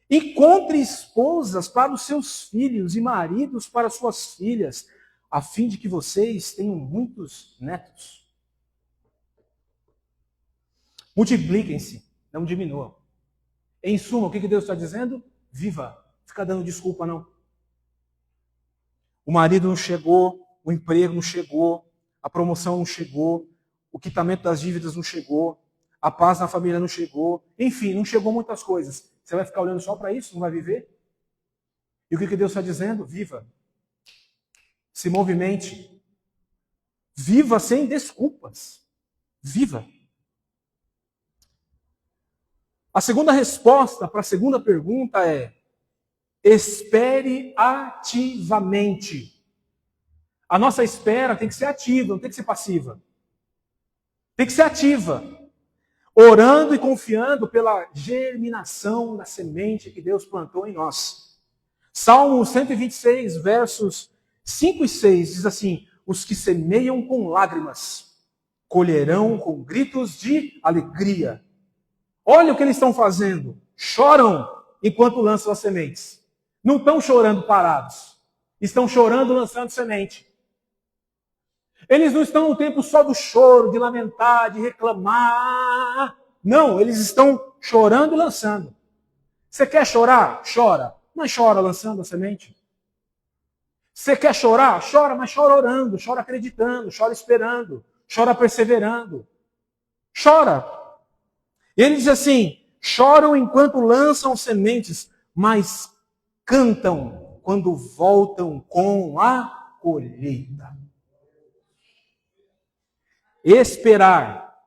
Encontre esposas para os seus filhos e maridos para suas filhas, a fim de que vocês tenham muitos netos. Multipliquem-se, não diminuam. Em suma, o que Deus está dizendo? Viva, fica dando desculpa não. O marido não chegou, o emprego não chegou, a promoção não chegou, o quitamento das dívidas não chegou, a paz na família não chegou, enfim, não chegou muitas coisas. Você vai ficar olhando só para isso? Não vai viver? E o que Deus está dizendo? Viva. Se movimente. Viva sem desculpas. Viva. A segunda resposta para a segunda pergunta é: espere ativamente. A nossa espera tem que ser ativa, não tem que ser passiva. Tem que ser ativa. Orando e confiando pela germinação da semente que Deus plantou em nós. Salmo 126, versos 5 e 6 diz assim: os que semeiam com lágrimas colherão com gritos de alegria. Olha o que eles estão fazendo. Choram enquanto lançam as sementes. Não estão chorando parados. Estão chorando lançando semente. Eles não estão no tempo só do choro, de lamentar, de reclamar. Não, eles estão chorando e lançando. Você quer chorar? Chora. Mas chora lançando a semente. Você quer chorar? Chora, mas chora orando, chora acreditando, chora esperando, chora perseverando. Chora. Ele diz assim: choram enquanto lançam sementes, mas cantam quando voltam com a colheita. Esperar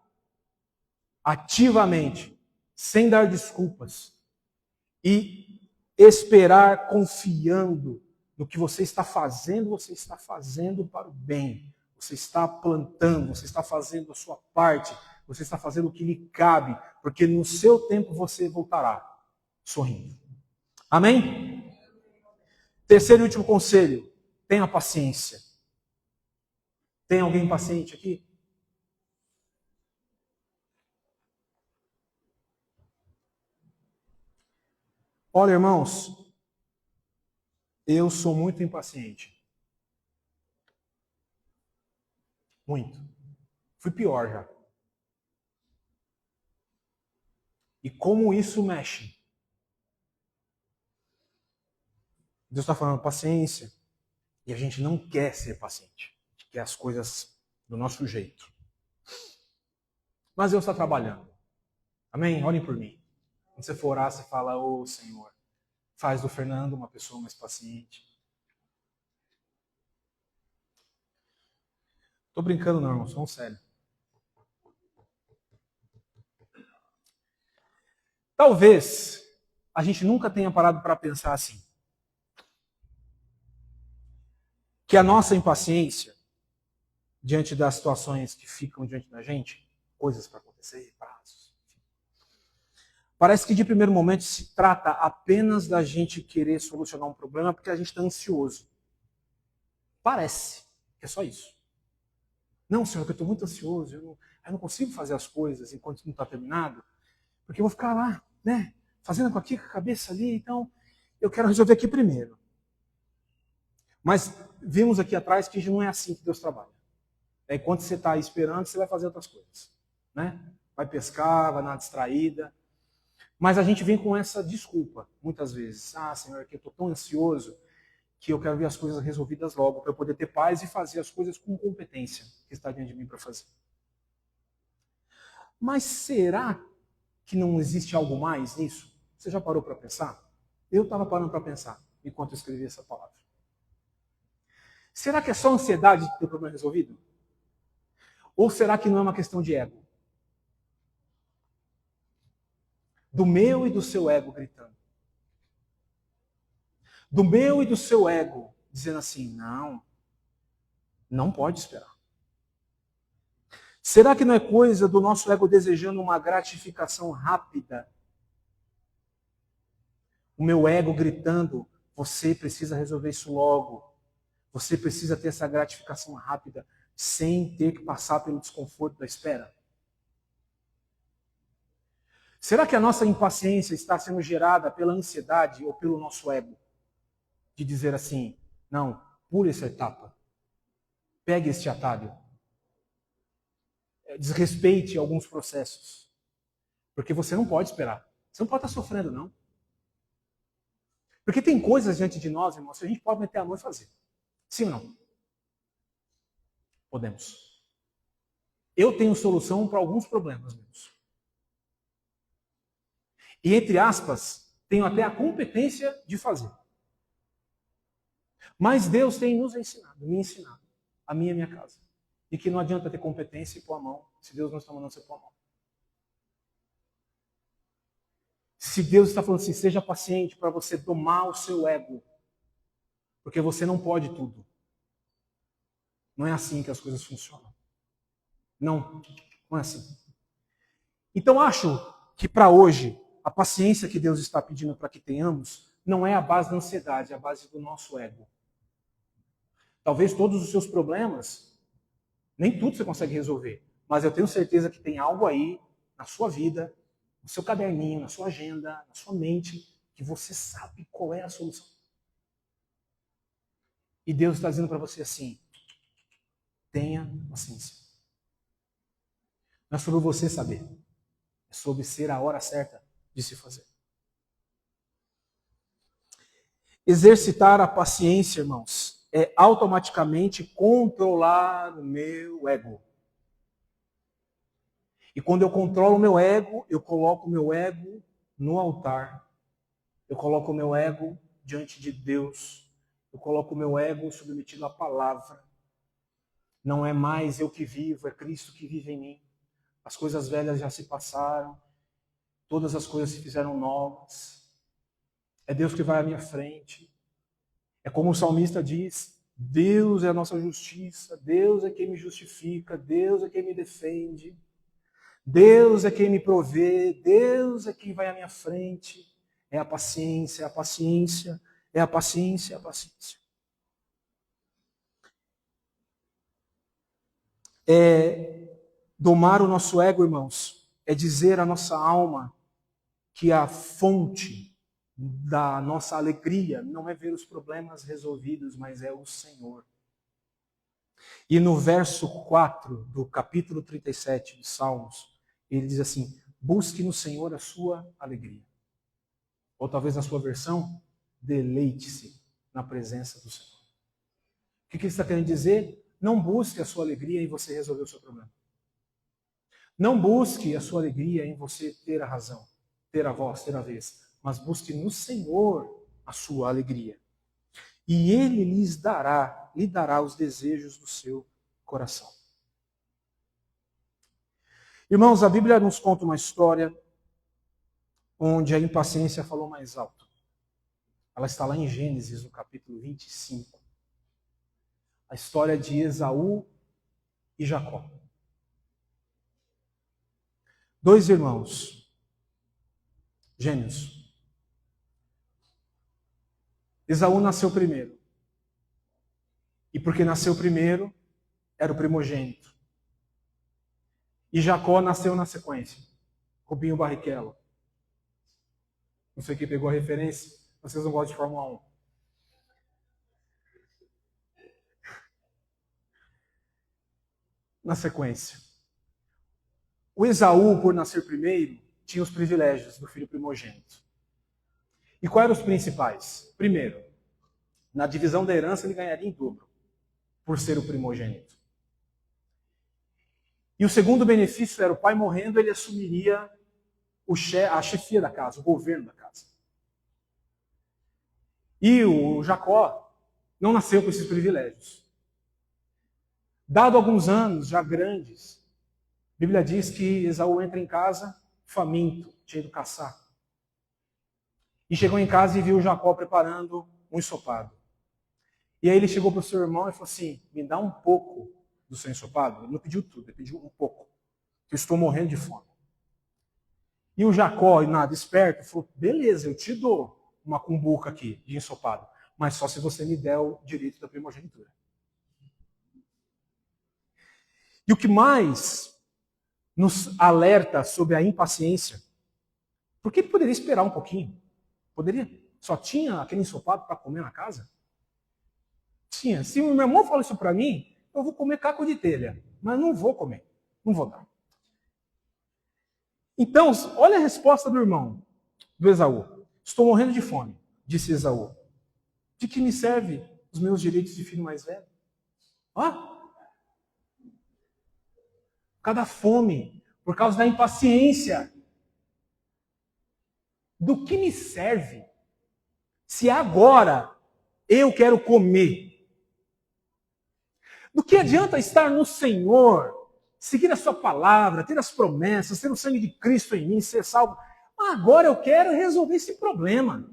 ativamente, sem dar desculpas, e esperar confiando no que você está fazendo para o bem. Você está plantando, você está fazendo a sua parte, você está fazendo o que lhe cabe, porque no seu tempo você voltará sorrindo. Amém? Terceiro e último conselho, tenha paciência. Tem alguém paciente aqui? Olha, irmãos, eu sou muito impaciente. Muito. Fui pior já. E como isso mexe? Deus está falando paciência. E a gente não quer ser paciente. A gente quer as coisas do nosso jeito. Mas Deus está trabalhando. Amém? Olhem por mim. Quando você for orar, você fala, ô Senhor, faz do Fernando uma pessoa mais paciente. Tô brincando não, irmão, sou um sério. Talvez a gente nunca tenha parado para pensar assim. Que a nossa impaciência, diante das situações que ficam diante da gente, coisas para acontecer, prazos, parece que de primeiro momento se trata apenas da gente querer solucionar um problema porque a gente está ansioso. Parece que é só isso. Não, Senhor, que eu estou muito ansioso, eu não consigo fazer as coisas enquanto não está terminado, porque eu vou ficar lá, né, fazendo com a cabeça ali, então eu quero resolver aqui primeiro. Mas vimos aqui atrás que não é assim que Deus trabalha. Enquanto você está esperando, você vai fazer outras coisas. Né? Vai pescar, vai dar uma distraída. Mas a gente vem com essa desculpa, muitas vezes. Ah, Senhor, que eu estou tão ansioso que eu quero ver as coisas resolvidas logo, para eu poder ter paz e fazer as coisas com competência que está diante de mim para fazer. Mas será que não existe algo mais nisso? Você já parou para pensar? Eu estava parando para pensar enquanto eu escrevi essa palavra. Será que é só ansiedade de ter o problema resolvido? Ou será que não é uma questão de ego? Do meu e do seu ego gritando. Do meu e do seu ego dizendo assim, não pode esperar. Será que não é coisa do nosso ego desejando uma gratificação rápida? O meu ego gritando, você precisa resolver isso logo. Você precisa ter essa gratificação rápida, sem ter que passar pelo desconforto da espera. Será que a nossa impaciência está sendo gerada pela ansiedade ou pelo nosso ego? De dizer assim, não, pule essa etapa. Pegue este atalho. Desrespeite alguns processos. Porque você não pode esperar. Você não pode estar sofrendo, não. Porque tem coisas diante de nós, irmãos, que a gente pode meter a mão e fazer. Sim ou não? Podemos. Eu tenho solução para alguns problemas meus. E, entre aspas, tenho até a competência de fazer. Mas Deus tem nos ensinado, me ensinado, a mim e a minha casa. E que não adianta ter competência e pôr a mão, se Deus não está mandando você pôr a mão. Se Deus está falando assim, seja paciente para você domar o seu ego. Porque você não pode tudo. Não é assim que as coisas funcionam. Não é assim. Então acho que para hoje, a paciência que Deus está pedindo para que tenhamos, não é a base da ansiedade, é a base do nosso ego. Talvez todos os seus problemas, nem tudo você consegue resolver. Mas eu tenho certeza que tem algo aí na sua vida, no seu caderninho, na sua agenda, na sua mente, que você sabe qual é a solução. E Deus está dizendo para você assim, tenha paciência. Não é sobre você saber, é sobre ser a hora certa de se fazer. Exercitar a paciência, irmãos, é automaticamente controlar o meu ego. E quando eu controlo o meu ego, eu coloco o meu ego no altar. Eu coloco o meu ego diante de Deus. Eu coloco o meu ego submetido à palavra. Não é mais eu que vivo, é Cristo que vive em mim. As coisas velhas já se passaram, todas as coisas se fizeram novas. É Deus que vai à minha frente. É como o salmista diz, Deus é a nossa justiça, Deus é quem me justifica, Deus é quem me defende, Deus é quem me provê, Deus é quem vai à minha frente. É a paciência, é a paciência, é a paciência, é a paciência. Domar o nosso ego, irmãos, é dizer à nossa alma que a fonte da nossa alegria não é ver os problemas resolvidos, mas é o Senhor. E no verso 4 do capítulo 37 de Salmos, ele diz assim, busque no Senhor a sua alegria. Ou talvez na sua versão, deleite-se na presença do Senhor. O que ele está querendo dizer? Não busque a sua alegria em você resolver o seu problema. Não busque a sua alegria em você ter a razão, ter a voz, ter a vez. Mas busque no Senhor a sua alegria. E Ele lhe dará os desejos do seu coração. Irmãos, a Bíblia nos conta uma história onde a impaciência falou mais alto. Ela está lá em Gênesis, no capítulo 25. A história de Esaú e Jacó. Dois irmãos, gêmeos. Esaú nasceu primeiro. E porque nasceu primeiro, era o primogênito. E Jacó nasceu na sequência. Rubinho Barrichello. Não sei quem pegou a referência, vocês não gostam de Fórmula 1. Na sequência. O Esaú, por nascer primeiro, tinha os privilégios do filho primogênito. E quais eram os principais? Primeiro, na divisão da herança ele ganharia em dobro, por ser o primogênito. E o segundo benefício era o pai morrendo, ele assumiria a chefia da casa, o governo da casa. E o Jacó não nasceu com esses privilégios. Dado alguns anos, já grandes, a Bíblia diz que Esaú entra em casa faminto, tinha ido caçar. E chegou em casa e viu Jacó preparando um ensopado. E aí ele chegou para o seu irmão e falou assim, me dá um pouco do seu ensopado. Ele não pediu tudo, ele pediu um pouco. Eu estou morrendo de fome. E o Jacó, nada esperto, falou, beleza, eu te dou uma cumbuca aqui de ensopado, mas só se você me der o direito da primogenitura. E o que mais nos alerta sobre a impaciência, porque ele poderia esperar um pouquinho. Poderia. Só tinha aquele ensopado para comer na casa? Tinha. Se o meu irmão fala isso para mim, eu vou comer caco de telha. Mas não vou comer. Não vou dar. Então, olha a resposta do irmão, do Esaú. Estou morrendo de fome, disse Esaú. De que me serve os meus direitos de filho mais velho? Por causa da fome, por causa da impaciência. Do que me serve se agora eu quero comer? Do que adianta estar no Senhor, seguir a sua palavra, ter as promessas, ter o sangue de Cristo em mim, ser salvo? Agora eu quero resolver esse problema.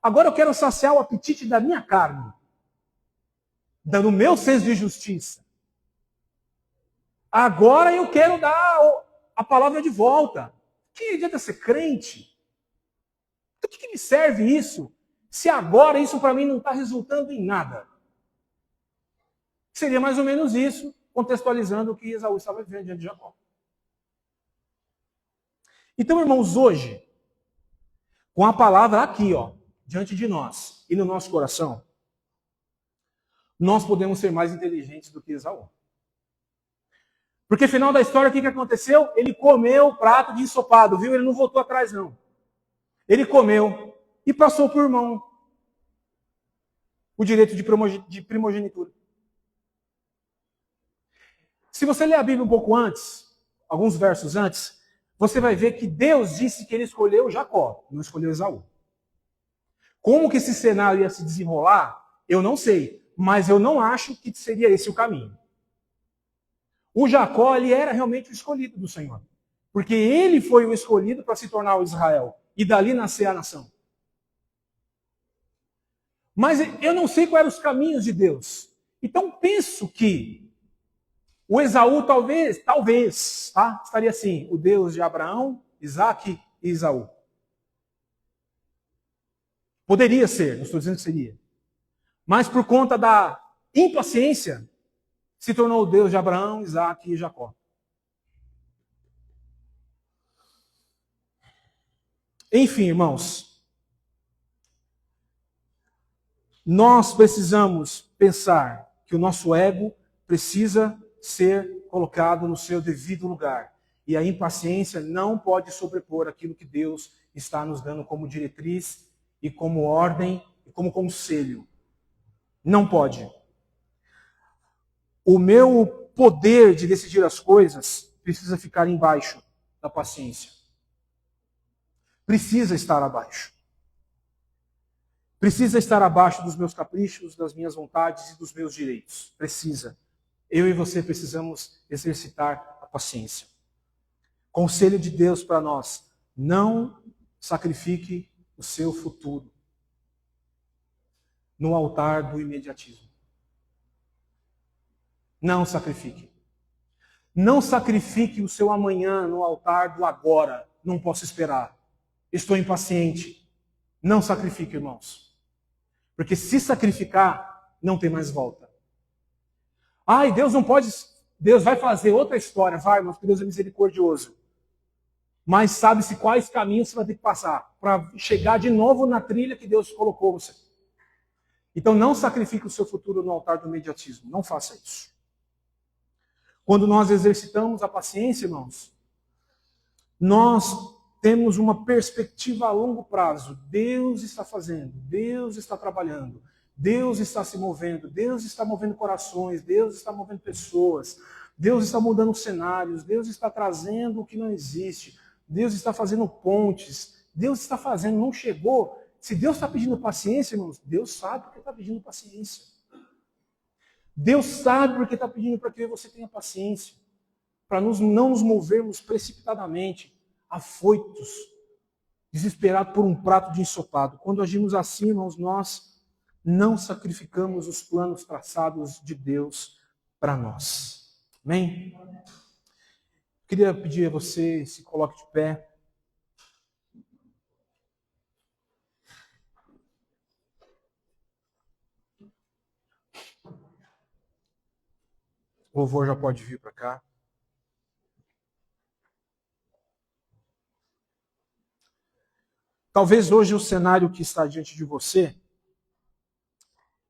Agora eu quero saciar o apetite da minha carne, do meu senso de justiça. Agora eu quero dar a palavra de volta. Que adianta ser crente? Do que me serve isso? Se agora isso para mim não está resultando em nada. Seria mais ou menos isso, contextualizando o que Esaú estava vivendo diante de Jacó. Então, irmãos, hoje, com a palavra aqui, diante de nós e no nosso coração, nós podemos ser mais inteligentes do que Esaú. Porque, final da história, o que aconteceu? Ele comeu o prato de ensopado, viu? Ele não voltou atrás, não. Ele comeu e passou para o irmão o direito de primogenitura. Se você ler a Bíblia um pouco antes, alguns versos antes, você vai ver que Deus disse que ele escolheu Jacó, não escolheu Esaú. Como que esse cenário ia se desenrolar, eu não sei. Mas eu não acho que seria esse o caminho. O Jacó, ele era realmente o escolhido do Senhor. Porque ele foi o escolhido para se tornar o Israel. E dali nascer a nação. Mas eu não sei quais eram os caminhos de Deus. Então penso que o Esaú talvez, tá? Estaria assim, o Deus de Abraão, Isaac e Esaú. Poderia ser, não estou dizendo que seria. Mas por conta da impaciência, se tornou o Deus de Abraão, Isaac e Jacó. Enfim, irmãos, nós precisamos pensar que o nosso ego precisa ser colocado no seu devido lugar. E a impaciência não pode sobrepor aquilo que Deus está nos dando como diretriz e como ordem e como conselho. Não pode. O meu poder de decidir as coisas precisa ficar embaixo da paciência. Precisa estar abaixo. Precisa estar abaixo dos meus caprichos, das minhas vontades e dos meus direitos. Precisa. Eu e você precisamos exercitar a paciência. Conselho de Deus para nós: não sacrifique o seu futuro no altar do imediatismo. Não sacrifique. Não sacrifique o seu amanhã no altar do agora. Não posso esperar. Estou impaciente. Não sacrifique, irmãos. Porque se sacrificar, não tem mais volta. Ai, Deus não pode... Deus vai fazer outra história. Vai, irmãos, porque Deus é misericordioso. Mas sabe-se quais caminhos você vai ter que passar para chegar de novo na trilha que Deus colocou você. Então não sacrifique o seu futuro no altar do imediatismo. Não faça isso. Quando nós exercitamos a paciência, irmãos, nós temos uma perspectiva a longo prazo. Deus está fazendo, Deus está trabalhando, Deus está se movendo, Deus está movendo corações, Deus está movendo pessoas, Deus está mudando cenários, Deus está trazendo o que não existe, Deus está fazendo pontes, Deus está fazendo, não chegou. Se Deus está pedindo paciência, irmãos, Deus sabe porque está pedindo paciência. Deus sabe porque está pedindo para que você tenha paciência, para não nos movermos precipitadamente, afoitos, desesperados por um prato de ensopado. Quando agimos assim, irmãos, nós não sacrificamos os planos traçados de Deus para nós. Amém? Queria pedir a você, se coloque de pé. O louvor já pode vir para cá. Talvez hoje o cenário que está diante de você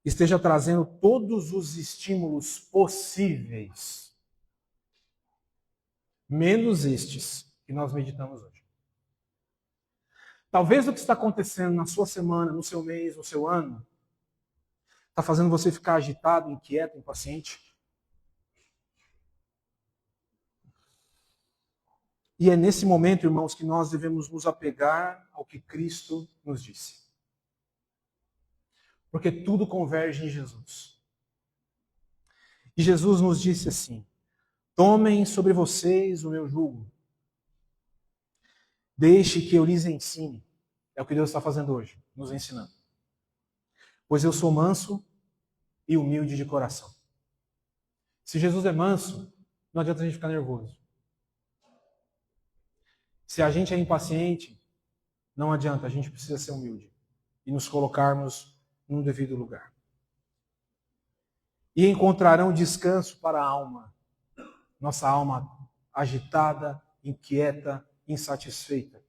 esteja trazendo todos os estímulos possíveis, menos estes que nós meditamos hoje. Talvez o que está acontecendo na sua semana, no seu mês, no seu ano, está fazendo você ficar agitado, inquieto, impaciente. E é nesse momento, irmãos, que nós devemos nos apegar ao que Cristo nos disse. Porque tudo converge em Jesus. E Jesus nos disse assim: tomem sobre vocês o meu jugo. Deixe que eu lhes ensine. É o que Deus está fazendo hoje, nos ensinando. Pois eu sou manso e humilde de coração. Se Jesus é manso, não adianta a gente ficar nervoso. Se a gente é impaciente, não adianta, a gente precisa ser humilde e nos colocarmos num devido lugar. E encontrarão descanso para a alma, nossa alma agitada, inquieta, insatisfeita.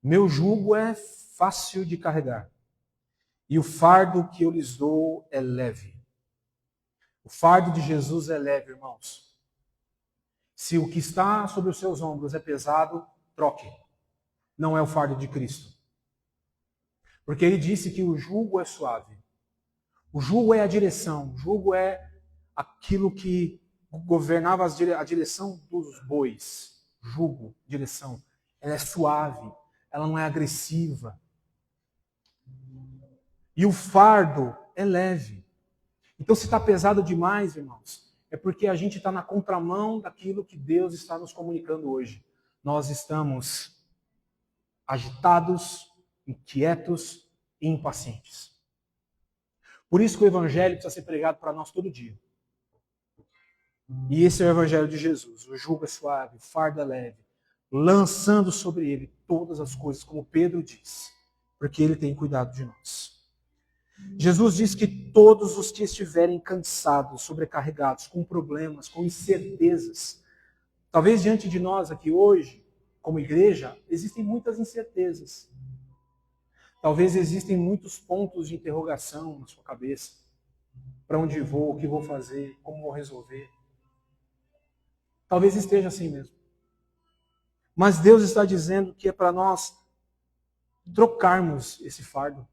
Meu jugo é fácil de carregar e o fardo que eu lhes dou é leve. O fardo de Jesus é leve, irmãos. Se o que está sobre os seus ombros é pesado, troque. Não é o fardo de Cristo. Porque ele disse que o jugo é suave. O jugo é a direção. O jugo é aquilo que governava a direção dos bois. Jugo, direção. Ela é suave. Ela não é agressiva. E o fardo é leve. Então, se está pesado demais, irmãos, é porque a gente está na contramão daquilo que Deus está nos comunicando hoje. Nós estamos agitados, inquietos e impacientes. Por isso que o Evangelho precisa ser pregado para nós todo dia. E esse é o Evangelho de Jesus. O jugo é suave, o fardo é leve, lançando sobre ele todas as coisas, como Pedro diz, porque ele tem cuidado de nós. Jesus diz que todos os que estiverem cansados, sobrecarregados, com problemas, com incertezas, talvez diante de nós aqui hoje, como igreja, existem muitas incertezas. Talvez existem muitos pontos de interrogação na sua cabeça. Para onde vou, o que vou fazer, como vou resolver. Talvez esteja assim mesmo. Mas Deus está dizendo que é para nós trocarmos esse fardo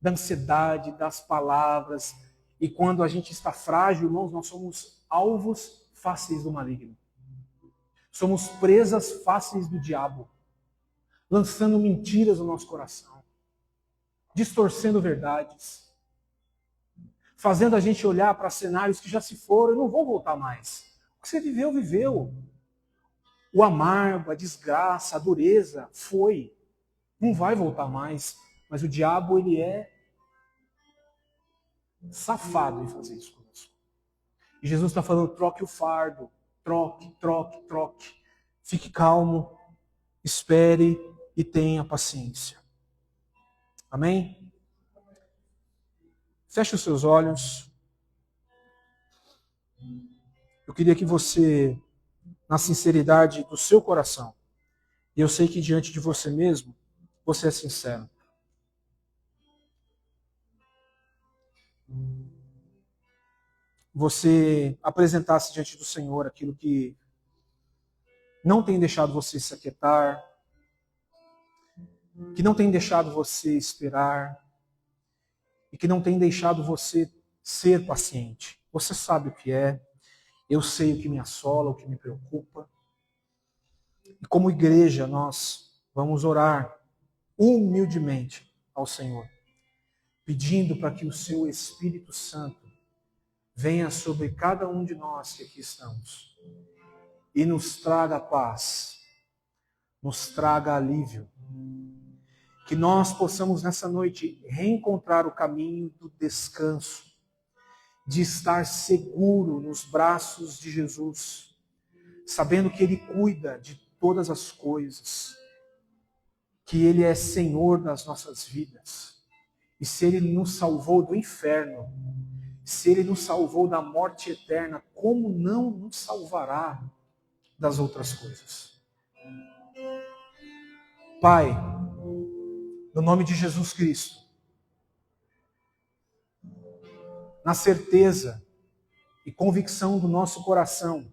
da ansiedade, das palavras. E quando a gente está frágil, irmãos, nós somos alvos fáceis do maligno. Somos presas fáceis do diabo, lançando mentiras no nosso coração, distorcendo verdades, fazendo a gente olhar para cenários que já se foram e não vão voltar mais. O que você viveu, viveu. O amargo, a desgraça, a dureza, foi. Não vai voltar mais. Mas o diabo, ele é safado em fazer isso conosco. E Jesus está falando, troque o fardo. Troque, troque, troque. Fique calmo, espere e tenha paciência. Amém? Feche os seus olhos. Eu queria que você, na sinceridade do seu coração, e eu sei que diante de você mesmo, você é sincero. Você apresentasse diante do Senhor aquilo que não tem deixado você se aquietar, que não tem deixado você esperar, e que não tem deixado você ser paciente. Você sabe o que é, eu sei o que me assola, o que me preocupa. E como igreja, nós vamos orar humildemente ao Senhor, pedindo para que o seu Espírito Santo venha sobre cada um de nós que aqui estamos e nos traga paz, nos traga alívio. Que nós possamos nessa noite reencontrar o caminho do descanso, de estar seguro nos braços de Jesus, sabendo que Ele cuida de todas as coisas, que Ele é Senhor das nossas vidas. E se Ele nos salvou do inferno, se Ele nos salvou da morte eterna, como não nos salvará das outras coisas? Pai, no nome de Jesus Cristo, na certeza e convicção do nosso coração,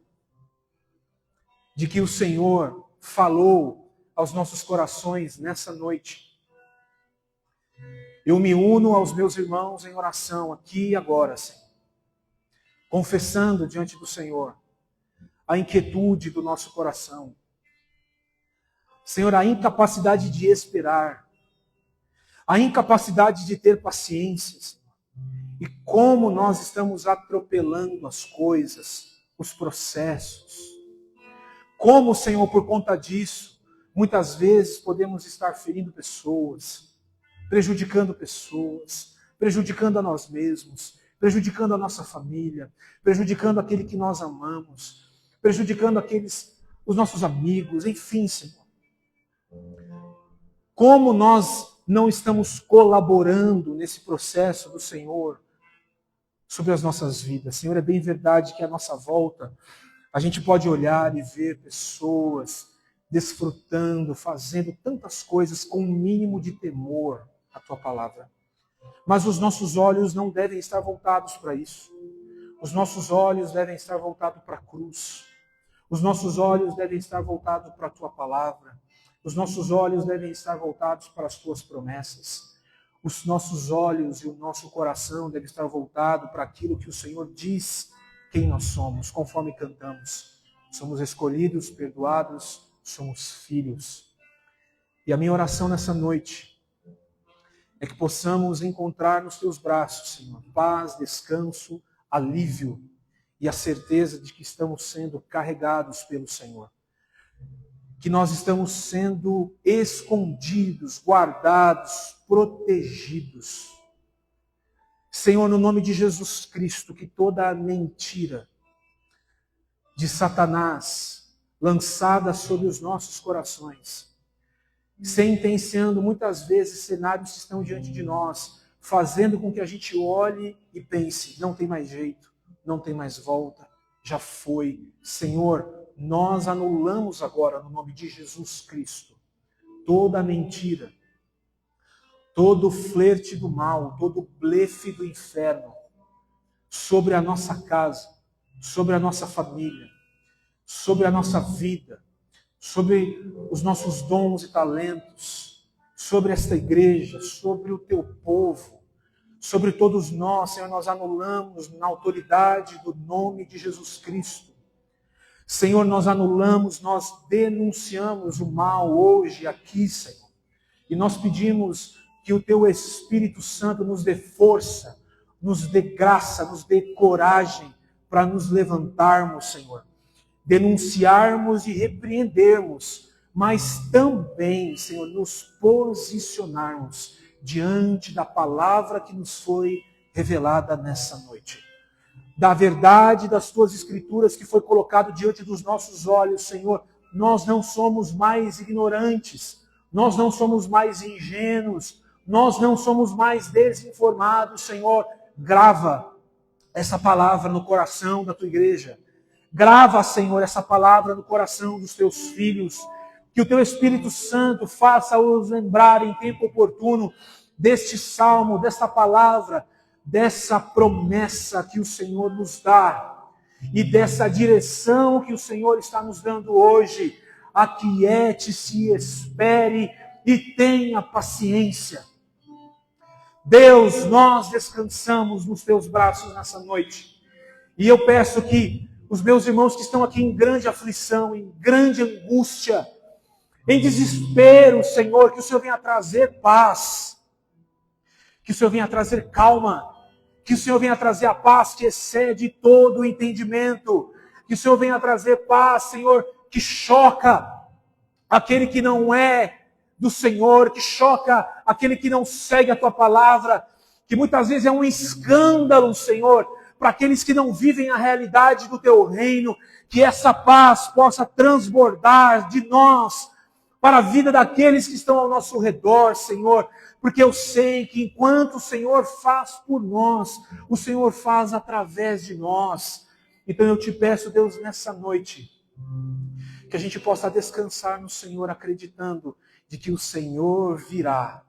de que o Senhor falou aos nossos corações nessa noite, eu me uno aos meus irmãos em oração aqui e agora, Senhor, confessando diante do Senhor a inquietude do nosso coração. Senhor, a incapacidade de esperar, a incapacidade de ter paciência, Senhor. E como nós estamos atropelando as coisas, os processos. Como, Senhor, por conta disso, muitas vezes podemos estar ferindo pessoas, prejudicando pessoas, prejudicando a nós mesmos, prejudicando a nossa família, prejudicando aquele que nós amamos, prejudicando os nossos amigos, enfim, Senhor. Como nós não estamos colaborando nesse processo do Senhor sobre as nossas vidas. Senhor, é bem verdade que à nossa volta a gente pode olhar e ver pessoas desfrutando, fazendo tantas coisas com um mínimo de temor à Tua palavra. Mas os nossos olhos não devem estar voltados para isso. Os nossos olhos devem estar voltados para a cruz. Os nossos olhos devem estar voltados para a Tua palavra. Os nossos olhos devem estar voltados para as Tuas promessas. Os nossos olhos e o nosso coração devem estar voltados para aquilo que o Senhor diz quem nós somos, conforme cantamos. Somos escolhidos, perdoados, somos filhos. E a minha oração nessa noite é que possamos encontrar nos teus braços, Senhor, paz, descanso, alívio e a certeza de que estamos sendo carregados pelo Senhor. Que nós estamos sendo escondidos, guardados, protegidos. Senhor, no nome de Jesus Cristo, que toda a mentira de Satanás lançada sobre os nossos corações, sentenciando muitas vezes cenários que estão diante de nós, fazendo com que a gente olhe e pense, não tem mais jeito, não tem mais volta, já foi. Senhor, nós anulamos agora, no nome de Jesus Cristo, toda a mentira, todo o flerte do mal, todo o blefe do inferno sobre a nossa casa, sobre a nossa família, sobre a nossa vida, sobre os nossos dons e talentos, sobre esta igreja, sobre o teu povo, sobre todos nós, Senhor, nós anulamos na autoridade do nome de Jesus Cristo. Senhor, nós anulamos, nós denunciamos o mal hoje aqui, Senhor. E nós pedimos que o teu Espírito Santo nos dê força, nos dê graça, nos dê coragem para nos levantarmos, Senhor. Denunciarmos e repreendermos, mas também, Senhor, nos posicionarmos diante da palavra que nos foi revelada nessa noite. Da verdade das tuas escrituras que foi colocado diante dos nossos olhos, Senhor, nós não somos mais ignorantes, nós não somos mais ingênuos, nós não somos mais desinformados, Senhor. Grava essa palavra no coração da tua igreja. Grava, Senhor, essa palavra no coração dos teus filhos. Que o teu Espírito Santo faça-os lembrar em tempo oportuno deste salmo, desta palavra, dessa promessa que o Senhor nos dá e dessa direção que o Senhor está nos dando hoje. Aquiete-se, espere e tenha paciência. Deus, nós descansamos nos teus braços nessa noite. E eu peço que os meus irmãos que estão aqui em grande aflição, em grande angústia, em desespero, Senhor, que o Senhor venha trazer paz, que o Senhor venha trazer calma, que o Senhor venha trazer a paz que excede todo o entendimento, que o Senhor venha trazer paz, Senhor, que choca aquele que não é do Senhor, que choca aquele que não segue a tua palavra, que muitas vezes é um escândalo, Senhor, para aqueles que não vivem a realidade do teu reino, que essa paz possa transbordar de nós para a vida daqueles que estão ao nosso redor, Senhor, porque eu sei que enquanto o Senhor faz por nós, o Senhor faz através de nós. Então eu te peço, Deus, nessa noite, que a gente possa descansar no Senhor, acreditando de que o Senhor virá,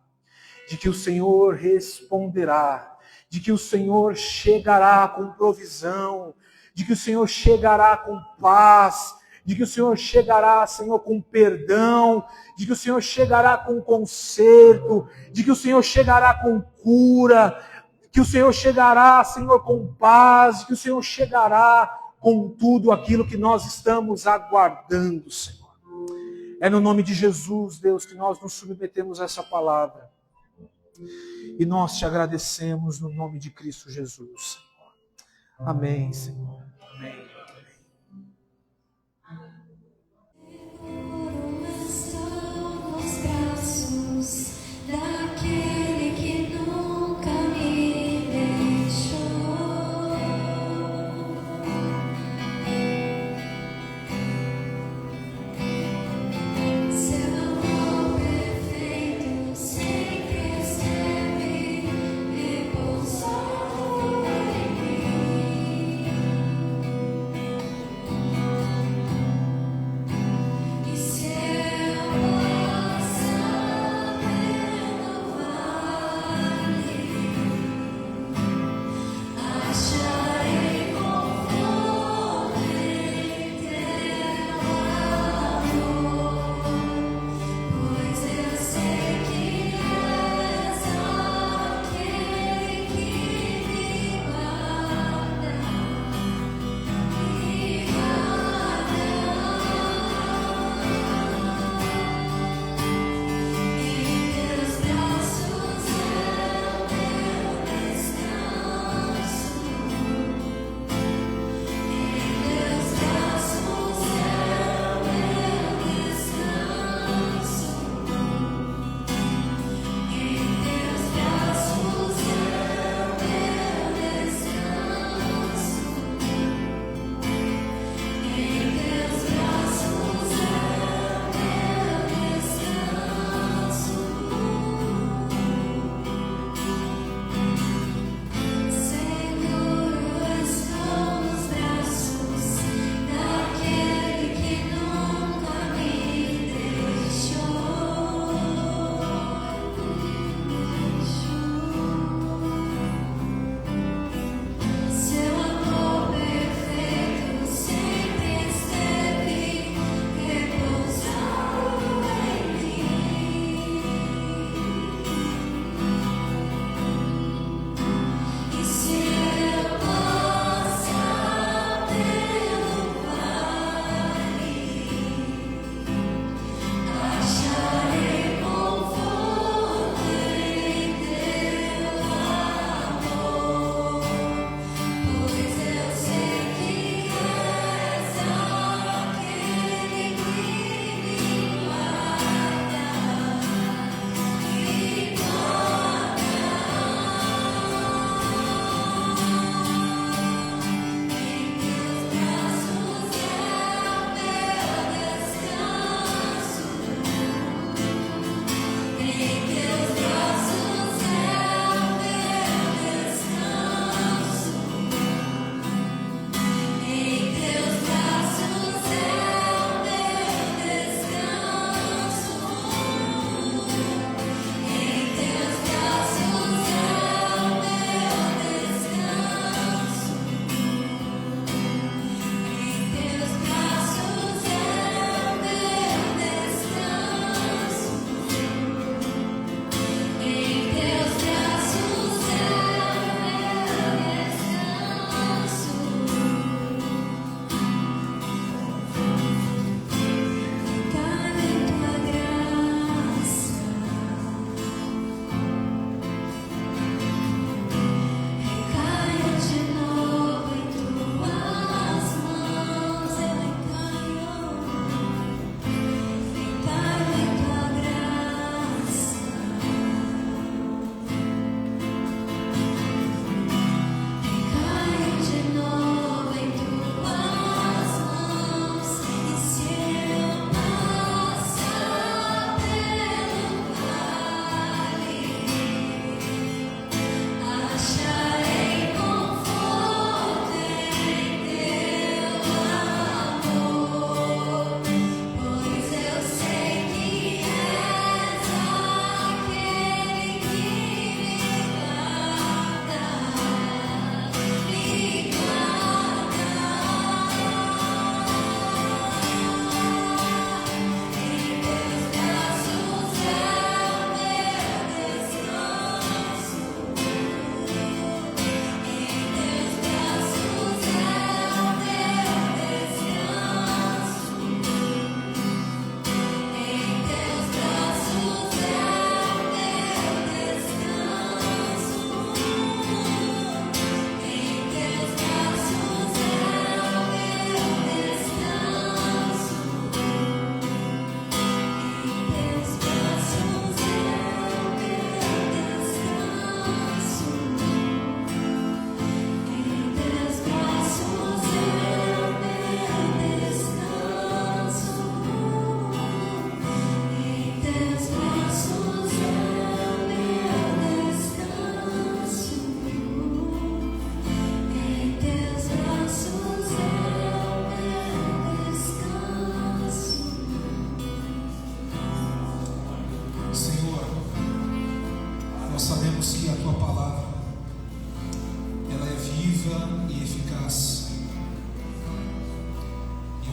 de que o Senhor responderá, de que o Senhor chegará com provisão, de que o Senhor chegará com paz, de que o Senhor chegará, Senhor, com perdão, de que o Senhor chegará com conserto, de que o Senhor chegará com cura, que o Senhor chegará, Senhor, com paz, de que o Senhor chegará com tudo aquilo que nós estamos aguardando, Senhor. É no nome de Jesus, Deus, que nós nos submetemos a essa palavra. E nós te agradecemos no nome de Cristo Jesus, Senhor. Amém, Senhor. Amém.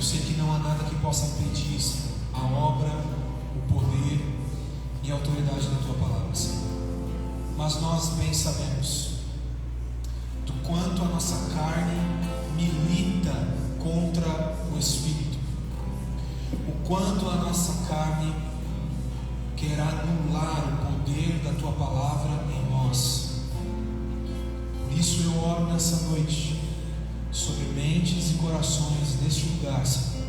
Eu sei que não há nada que possa impedir, Senhor, a obra, o poder e a autoridade da Tua palavra, Senhor. Mas nós bem sabemos do quanto a nossa carne milita contra o Espírito, o quanto a nossa carne quer anular o poder da Tua palavra em nós. Por isso eu oro nessa noite sobre mentes e corações deste lugar, Senhor,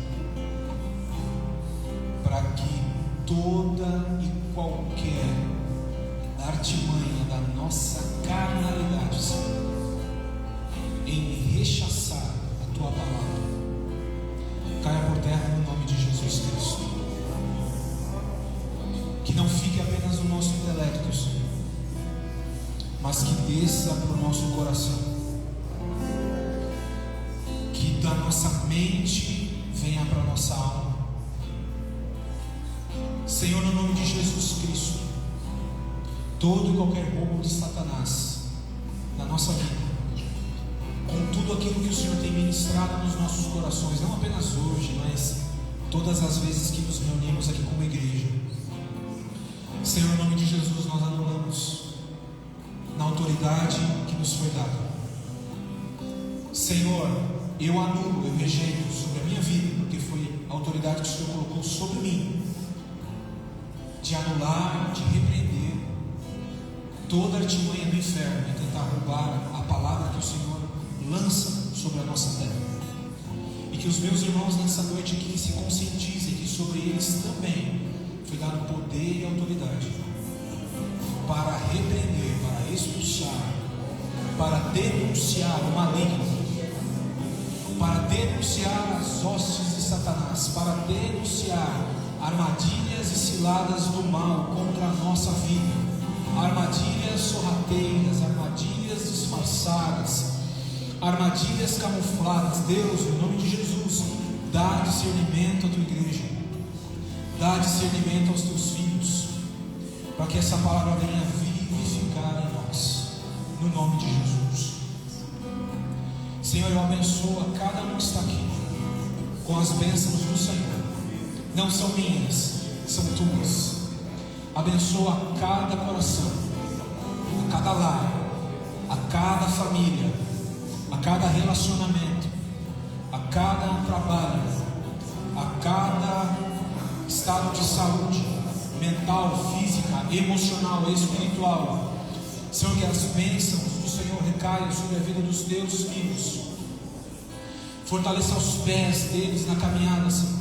para que toda e qualquer artimanha da nossa carnalidade, Senhor, em rechaçar a Tua palavra, caia por terra no nome de Jesus Cristo. Que não fique apenas no nosso intelecto, Senhor, mas que desça para o nosso coração, que da nossa mente venha para a nossa alma. Senhor, no nome de Jesus Cristo, todo e qualquer roubo de Satanás na nossa vida, com tudo aquilo que o Senhor tem ministrado nos nossos corações, não apenas hoje, mas todas as vezes que nos reunimos aqui como igreja, Senhor, no nome de Jesus, nós anulamos na autoridade que nos foi dada. Senhor, eu anulo, eu rejeito sobre a minha vida, porque foi a autoridade que o Senhor colocou sobre mim, de anular, de repreender toda artimanha do inferno e tentar roubar a palavra que o Senhor lança sobre a nossa terra. E que os meus irmãos nessa noite aqui se conscientizem que sobre eles também foi dado poder e autoridade para repreender, para expulsar, para denunciar o maligno, para denunciar as hostes de Satanás, para denunciar armadilhas e ciladas do mal contra a nossa vida, armadilhas sorrateiras, armadilhas disfarçadas, armadilhas camufladas. Deus, em nome de Jesus, dá discernimento à Tua igreja, dá discernimento aos Teus filhos, para que essa palavra venha vivificar em nós, no nome de Jesus. Senhor, eu abençoo a cada um que está aqui com as bênçãos do Senhor. Não são minhas, são Tuas. Abençoa a cada coração, a cada lar, a cada família, a cada relacionamento, a cada trabalho, a cada estado de saúde mental, física, emocional, espiritual. Senhor, que as bênçãos do Senhor recaiam sobre a vida dos Teus filhos. Fortaleça os pés deles na caminhada, Senhor.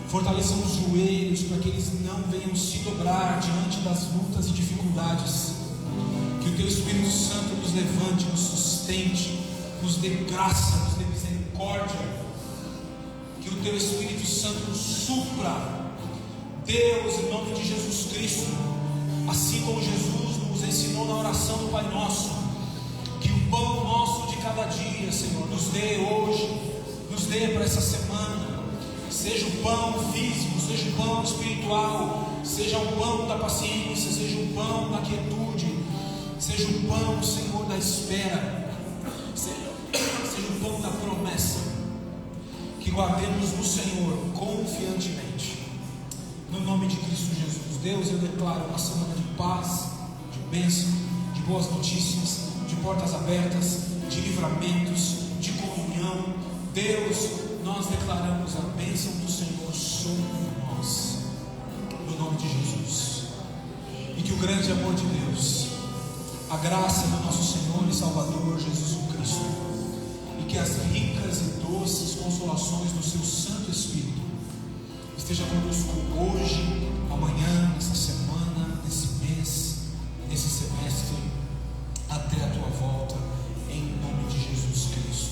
Fortaleça os joelhos para que eles não venham se dobrar diante das lutas e dificuldades. Que o Teu Espírito Santo nos levante, nos sustente, nos dê graça, nos dê misericórdia. Que o Teu Espírito Santo nos supra. Deus, em nome de Jesus Cristo, assim como Jesus nos ensinou na oração do Pai Nosso, que o pão nosso de cada dia, Senhor, nos dê hoje, nos dê para essa semana, seja o pão físico, seja o pão espiritual, seja o pão da paciência, seja o pão da quietude, seja o pão, Senhor, da espera, seja o pão da promessa, que guardemos no Senhor confiantemente. No nome de Cristo Jesus. Deus, eu declaro uma semana de paz, de bênção, de boas notícias, de portas abertas, de livramentos, de comunhão. Deus, nós declaramos a bênção do Senhor sobre nós, no nome de Jesus. E que o grande amor de Deus, a graça do nosso Senhor e Salvador Jesus Cristo, e que as ricas e doces consolações do Seu Santo Espírito esteja conosco hoje, amanhã, nessa semana, nesse mês, nesse semestre, até a Tua volta, em nome de Jesus Cristo.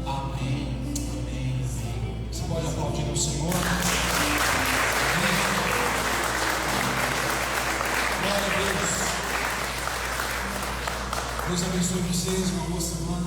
Amém, amém, amém. Você pode aplaudir ao Senhor? Amém. Glória a Deus. Deus abençoe vocês, uma boa semana.